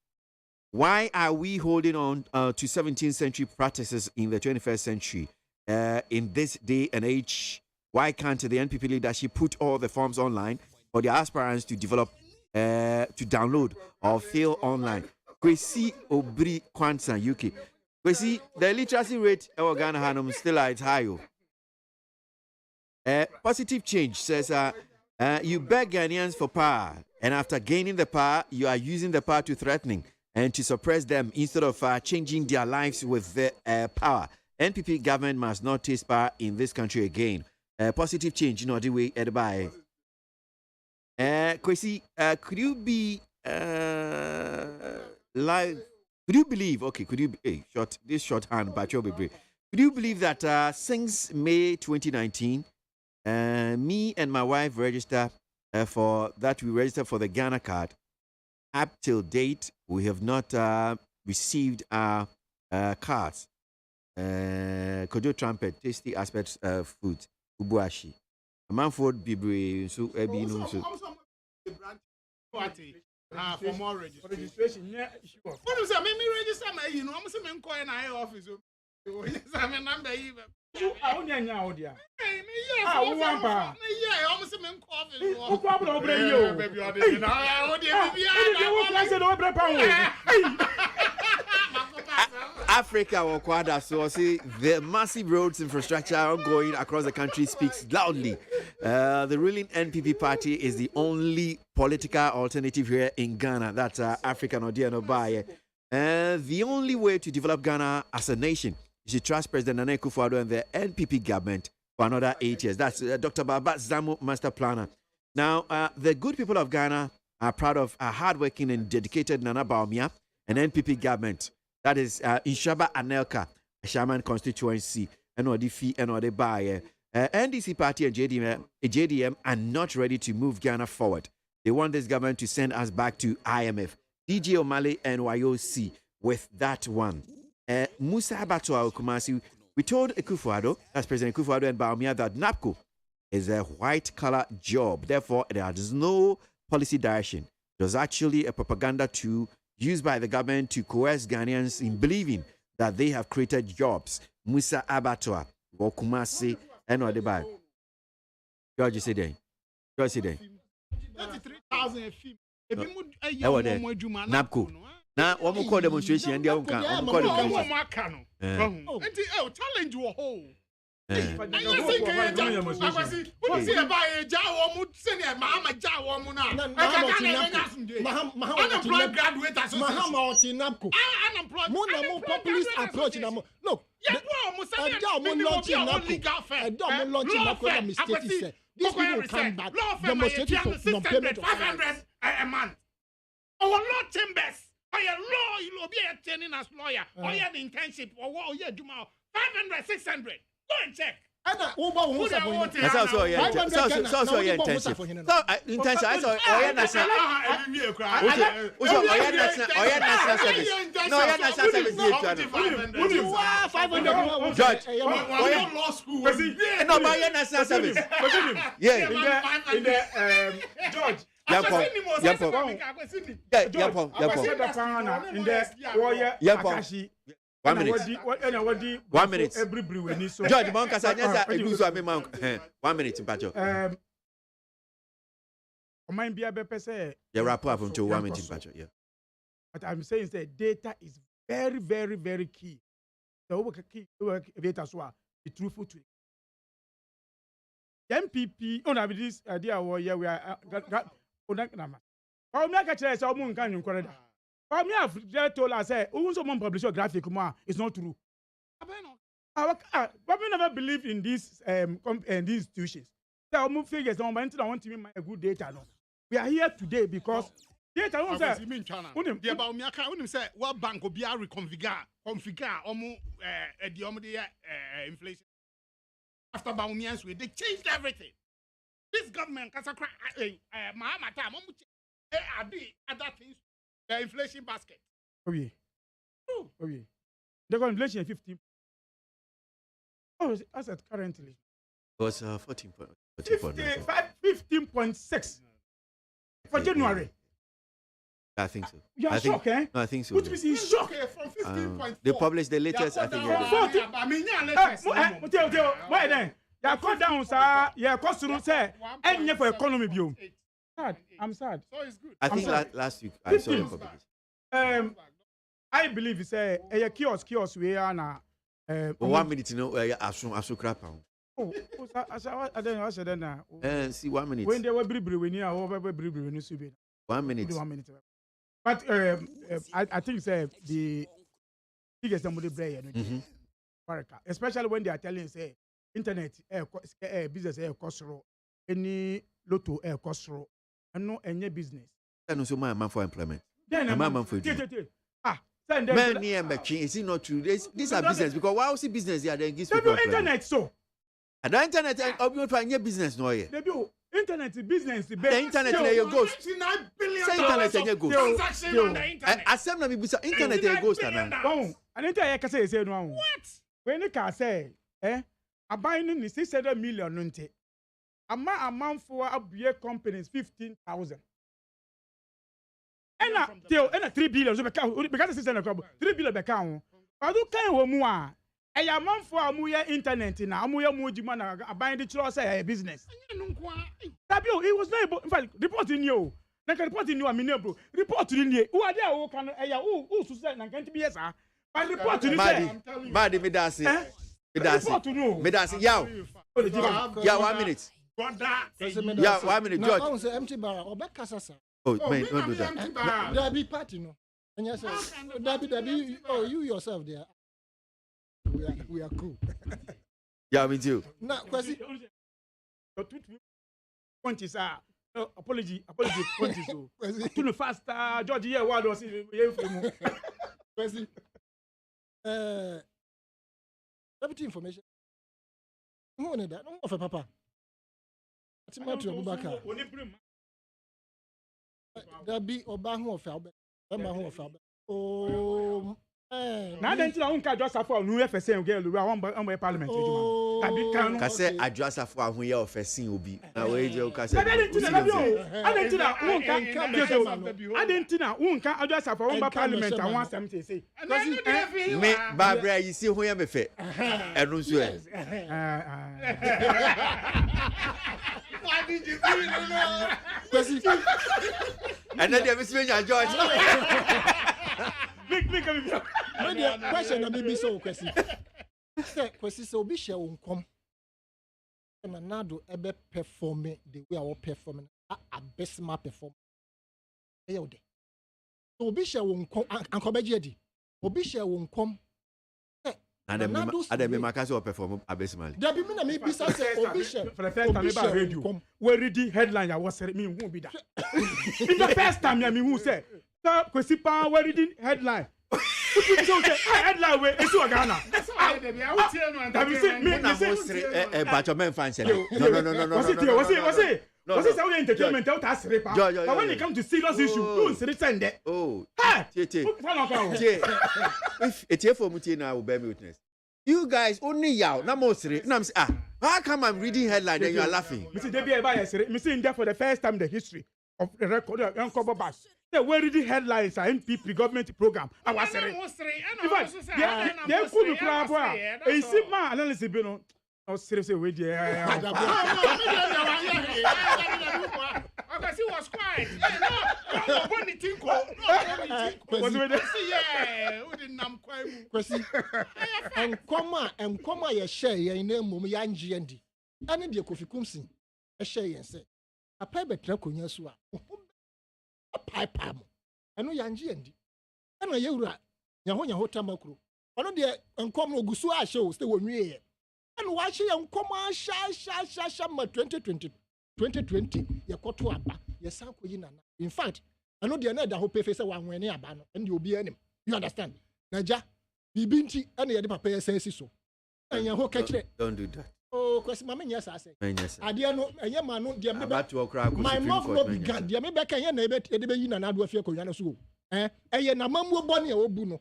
why are we holding on to 17th century practices in the 21st century? In this day and age, why can't the NPP leadership put all the forms online for the aspirants to develop, to download or fill online? Kwesi Obri Kwanza UK. Kwesi, the literacy rate in Ghana Hanum still is high. Positive change says, you beg Ghanaians for power, and after gaining the power, you are using the power to threatening and to suppress them instead of changing their lives with the power. NPP government must not taste power in this country again. positive change, the way at by. Kwesi, could you be live? Could you believe? Okay, could you this shorthand, but you'll be brave. Could you believe that since May 2019, me and my wife register for that we register for the Ghana card. Up till date, we have not received our cards. Kojo trumpet, tasty aspects of food, ubuashi. Manford Bibri, so Ebi no so. For more registration. Yeah, sure. What do you say? Me register my, I'm saying call in our office. I'm a number even. I only know dia. Hey, me Ah, we want pa. Yeah, I'm saying coffee. Who problem over you? Baby, I didn't know. I said over pound. Africa or Quada, so see the massive roads infrastructure ongoing across the country speaks loudly. The ruling NPP party is the only political alternative here in Ghana. That's African or Obaye. The only way to develop Ghana as a nation is to trust President Nana Akufo-Addo and the NPP government for another 8 years. That's Dr. Baba Zamo, master planner. Now, the good people of Ghana are proud of a hardworking and dedicated Nana Bawumia and NPP government. That is Inshaba Anelka, Shaman constituency, and Odifi and Odebaye. NDC party and JDM are not ready to move Ghana forward. They want this government to send us back to IMF, DJ O'Malley, and YOC with that one. Musa Abatua Kumasi, we told Akufo-Addo, that's President Akufo-Addo and Bawumia, that NAPCO is a white-collar job. Therefore, there is no policy direction. It was actually a propaganda tool used by the government to coerce Ghanaians in believing that they have created jobs. Musa Abatua, Kumasi, and Odebai. George said, 33,000 a fee. NAPCO. Now, one more call demonstration and the other challenge you a whole. These people come back demonstrating for non-payment of 500 a month. Our law chambers. Or your law, you will be a training as lawyer. Or your internship. Or what? Yeah, do 500, 600. Go and check. That's also your internship. So intention. I saw your national. National service. No, your national service. You are 500. George. Law school. No, but your national service. Yeah. In the George. One minute. George, One minute, Pacho. You wrap up until 1 minute, Pacho. Yeah. But I'm saying that data is very, very, very key. The key data be truthful to it. The MPP, on have this idea where we are. Told us, who someone publish your graphic, it's not true. But we never believe in these institutions. There are more figures. I want to make a good data. No, we are here today because data. What bank will be a configure inflation after Bawumia's way? They changed everything. This government, other things. The inflation basket. Oh yeah. Oh yeah. The inflation 15. Oh, as at currently. It was 14.6 for January. I think so. You are shocked, eh? No, I think so. What is shock? From 15.4. They published the latest. I think. Why then? You cut down, sir. You cost to say, and for economy view. I'm sad. So it's good. I think last week I saw the publication. I believe it's a kiosk we are now. 1 minute, I crap. Oh, I don't know. I said now. See 1 minute. When they were when you are over 1 minute. 1 minute. But I think the biggest somebody play, especially when they are telling say internet business cost any lotto cost and no any business. And also my man for employment. Then a man for many is it not true? These are business because why see business here then gives people internet so. And the internet you find your business no here. Internet business the internet there you go. Say internet there you go. Transaction on the internet. Asem na me bisa internet there goes na. Oh, and internet can say no. What? When you can say abuying ni 600 million nunte. Amount for a companies 15,000. And 3 billion so because 600 3 billion be count. But do kan wo mu a amount for amuya internet na amuya mujima na abuying the trust say business. Tabio it was not able, in fact reporting you. Na kan reporting you amine bro. Report ni nie. Who are there who can who so say na kan ti be yes ah. But report ni say Badi me dance. Me dance. Yaw. 1 minute. Yeah, 1 minute, George. I say empty bar or back casa. Oh, man, don't do that. There be party, no. And yes, Debbie, oh, you yourself there. We are cool. Yeah, me too. Now, question. Point is apology. Point is so. To the faster, George. Yeah, what was it? Question. Deputy information. No one that. No for Papa. Timothy Abubakar. There be Obahu of Albert. Oh, now then, I won't just for new FSA girl. We are one parliament. Can say address for who you are facing will be. Now, wait, you can say. I didn't know address for one parliament. I want them to say. Me, Barbara, you see who I am a fit. And also, why did you do it? And then there is George. Question na bibi so question. Question so be share unkom. Na nado ebe perform the way I perform a best ma perform. Eyode. So be share unkom ankobeje di. Obi share unkom. Adem makasi o perform abysmally. There be me na me bisa say obi share. For the first time about radio. We read the headline I was me who be that. In the first time me who say kwesi pa we reading headline. Headline we esi Ghana. Have you seen me but your men fan say no. Was it sound entertainment out as repa. But when it comes to serious issue, don't say send it. Oh. If it's here for Mutie now will bear me witness. You guys only yaw na mo sere na say how come I'm reading headline and you are laughing? Mr. Debbie Eba yesere. Me see there for the first time in the history of the record uncover back. They were reading headlines and NPP government program. I was saying. In fact, they could grab a simple analysis. Bino, no seriously, we did. He was quiet. And come ye share ye name mum yan GND. And in the Kofi Kumsin, a share and say, a pipe at Trakunya a pipe. I know yan GND. And a yura, Yahonia Hotamakro. One of the uncommon Gusua shows they were me. And why she uncommon Shama 2020, Yakoto Abba, Yasanko Yinana. In fact, I know the another who pay face one when you're ban and you'll be enemy. You understand? Naja, Bibinti, and the other papa says so. And your whole catch it. Don't do that. Oh, because my man, yes, I say. Yes, I dare know, and your man, dear, my mouth will be gone. Dear, maybe I can never in another fear Korean so. And your mum will bonny or buno.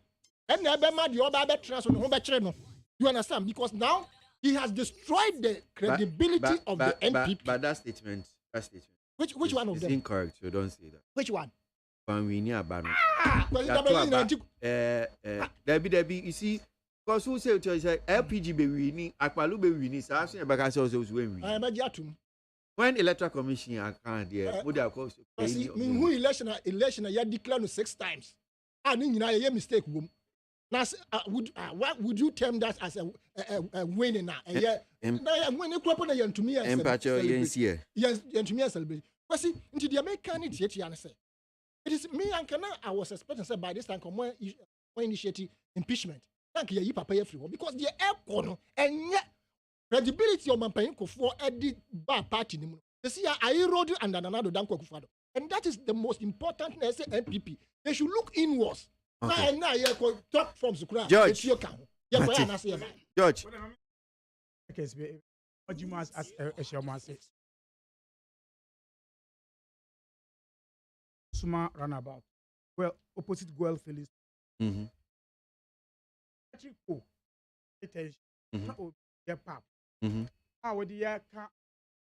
And never mad your baby trust on home channel. You understand? Because now he has destroyed the credibility of the NPP. But that statement. Which one of them? Incorrect. You don't say that. Which one? When we near Bano. Debbie, you see, because who say to say LPG be winning, Akwalu be winning, so I've seen about ourselves when we. I am a jatum. When electoral commission I can't there, would have cost. Who election you declare 6 times. I mean, you know, a mistake, woman. Now, what would you term that as a winning now? When you crop on a to me as to me as celebrity. But see, into the American it is me and Kana. I was expecting say by this time come when initiative impeachment. Thank you, papa free because the air corner and yet credibility of Mampanyin Kofoɔ Eddie Bar Party. You see, I eroded under Nana Danko Akufo-Addo. And that is the most important thing. I say MPP. They should look inwards. Okay. Now, top from Sukura. George. George. Suma runabout. Well, opposite Guel Phyllis. Get pap. How would the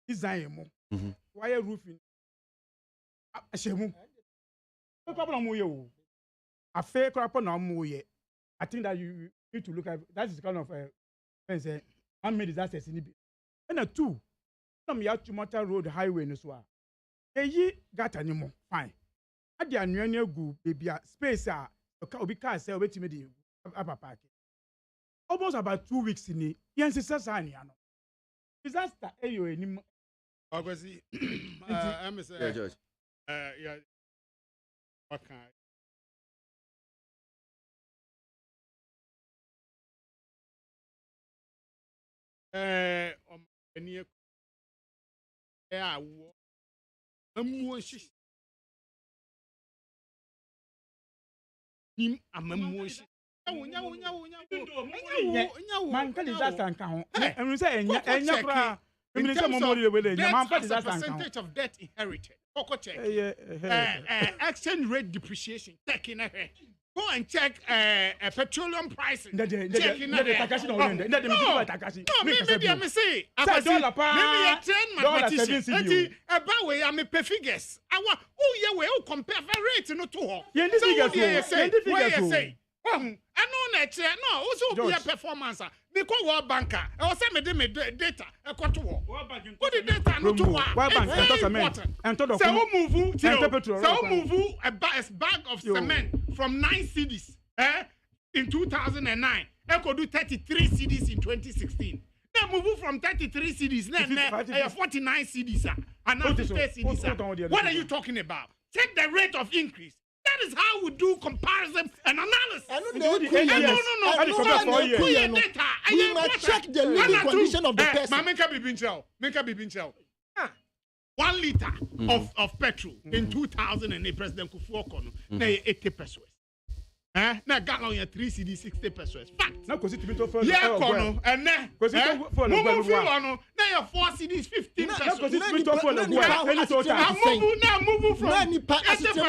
design more? Why a roofing? Ashemu. No problem with you. A fair crap on Amuye. I think that you need to look at that is kind of a man-made disasters in it. And a two, some Yachumata Road Highway in Swa. Ye got anymore. Fine. At the annual group, baby, space are a big car sell with me. Almost about 2 weeks in it. Yes, it's a sign. Disaster. Anyway, Obviously, George. Yeah. Okay. Any man can disaster and count. And we say, percentage of debt inherited. Exchange rate depreciation. Taking ahead. Go and check petroleum prices. Maybe I say, maybe train mathematician. About way I'm a pay figures. We compare rate no to say. I know that no, also be a performance. Because World Banker, I was sending me data. What the data no to what? And to move a bag of cement from 9 cities in 2009. I could do 33 cities in 2016. Then move from 33 cities, then 49 cities, and now 50 cities. What are you talking about? Check the rate of increase. That is how we do comparison and analysis. No. We must check the living condition of the person. Make a Bibinchel. 1 liter of petrol in 2008, President Kufuor, 80 pesos. Now gallon 3 CD 60 pesos. Fact. Now because it for and then because now 4 CDs 15 pesos. Now move from 80 pesos to 4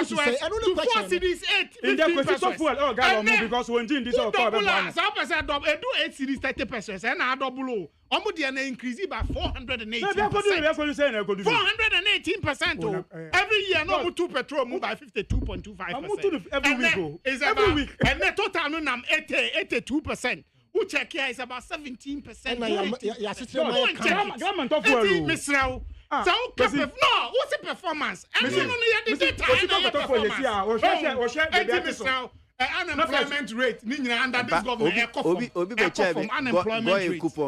CDs 8 because when this all double do 8 CDs 30 pesos and I double increase by 418%. 418%. Every year, no 2 petrol move by 52.25%. Every week. And the total no 82%. Who check here is about 17%. So, no, what's the performance? And you know the data. Unemployment rate, meaning under this government, unemployment rate. What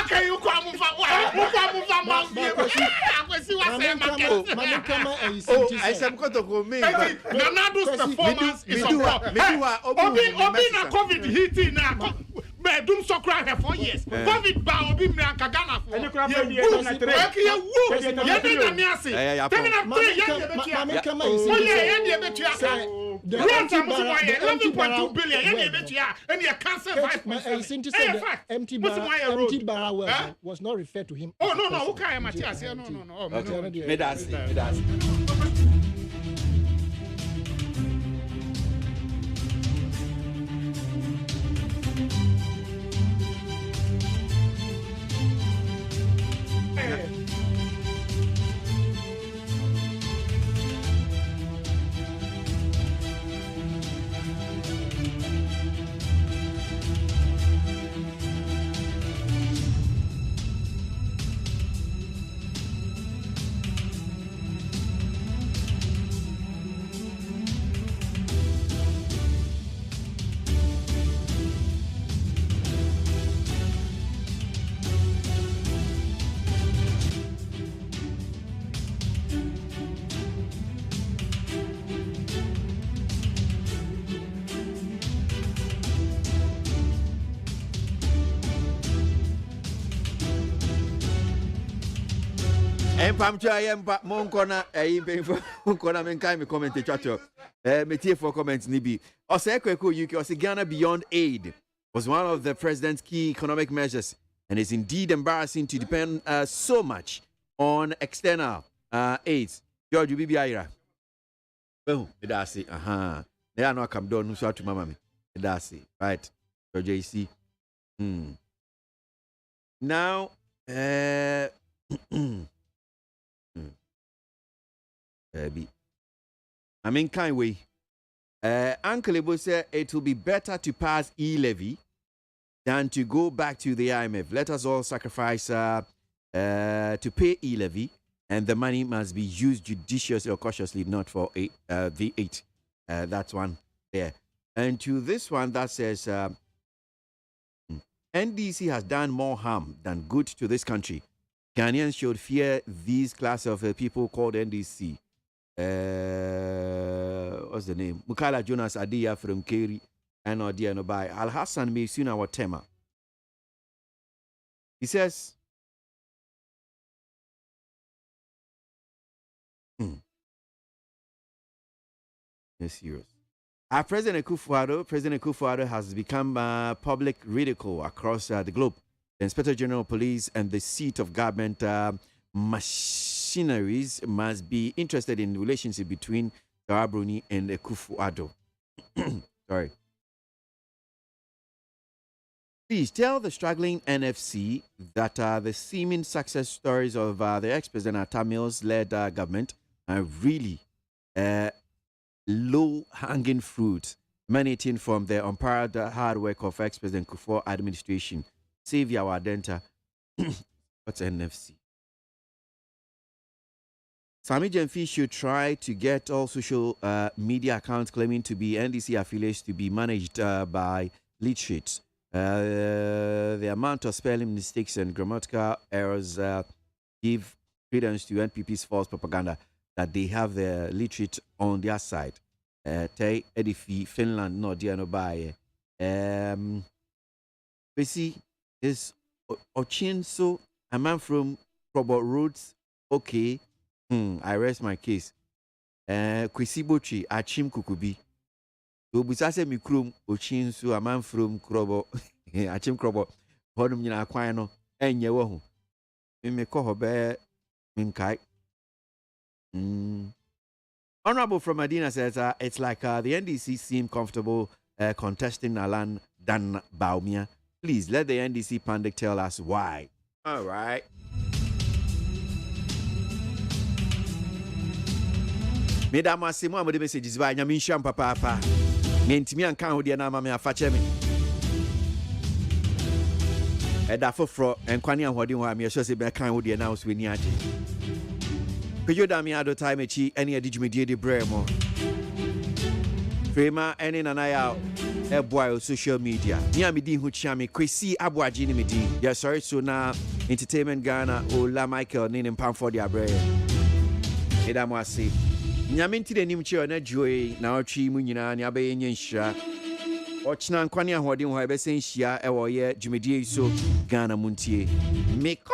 can you come performance is COVID hitting now. Doom so cry for 4 years. COVID ba obi mra kagana for. Empty bar was not referred to him. Oh no, okay, Matthias. No. Empamcha yempa monkona painful monkona menkai me comment chacho. Metie for comments nibi. Ose kweko UK ose Ghana Beyond Aid was one of the president's key economic measures and is indeed embarrassing to depend so much on external aids. George Bibi Aira. Oh, Edasi. They are not come down so to mama me. Edasi. Right. George AC. Now I mean, kind way. Uncle Ebo said it will be better to pass e-levy than to go back to the IMF. Let us all sacrifice to pay e-levy, and the money must be used judiciously or cautiously, not for V8. That's one there. And to this one that says NDC has done more harm than good to this country. Ghanaians should fear these class of people called NDC. What's the name? Mukala Jonas Adia from Keri and Odia Nobai. Al Hassan may soon our tema. He says, Yes, serious. Our President Akufo-Addo has become public ridicule across the globe. The Inspector General of Police and the seat of government machineries must be interested in the relationship between Bruni and Akufo-Addo. Sorry. Please tell the struggling NFC that the seeming success stories of the ex-President Tamils-led government are really low-hanging fruit emanating from the unparalleled hard work of ex-President Kufuor administration. Xavier Wadenta. What's NFC? Sami Jemfi should try to get all social media accounts claiming to be NDC affiliates to be managed by literates. The amount of spelling mistakes and grammatical errors give credence to NPP's false propaganda that they have the literate on their side. Tay Edifi, Finland, no dear no buy. We see is Ochinso, a man from Robert Roads. Okay, I rest my case. Kwesibochi, Achim Kukubi. Obusase mikrum Ochinso, a man from Krobo, Achim Krobo, Hodum Yana Quino, and Yawahu. We may call her bear Minkai. Honorable from Medina says it's like the NDC seem comfortable contesting Alan Dan Baumia. Please let the NDC pundit tell us why. All right. Mesdames, c'est moi, mon messages by Yamin Papa. Mentimi and Kan Hodia Nama me afache me. Eda fofro and Kwani and Hodi wa me so say be Kan Hodia now so ni age. Pejo da me ado time echi any adigimedie de bremo. Frema any nanaya boy social media. Nia me di hu chia me kwesi aboagye ni me di. Yeah, sorry so na Entertainment Ghana Ola Michael ni mpam for the abre. Eda mo ase. Nyame ntire nim che na joy na otwi mu nyina ne abaye nyanhira. Ochina nkwane ahode ho ebe sen hia e wo ye dwumedie so Ghana Montie. Meko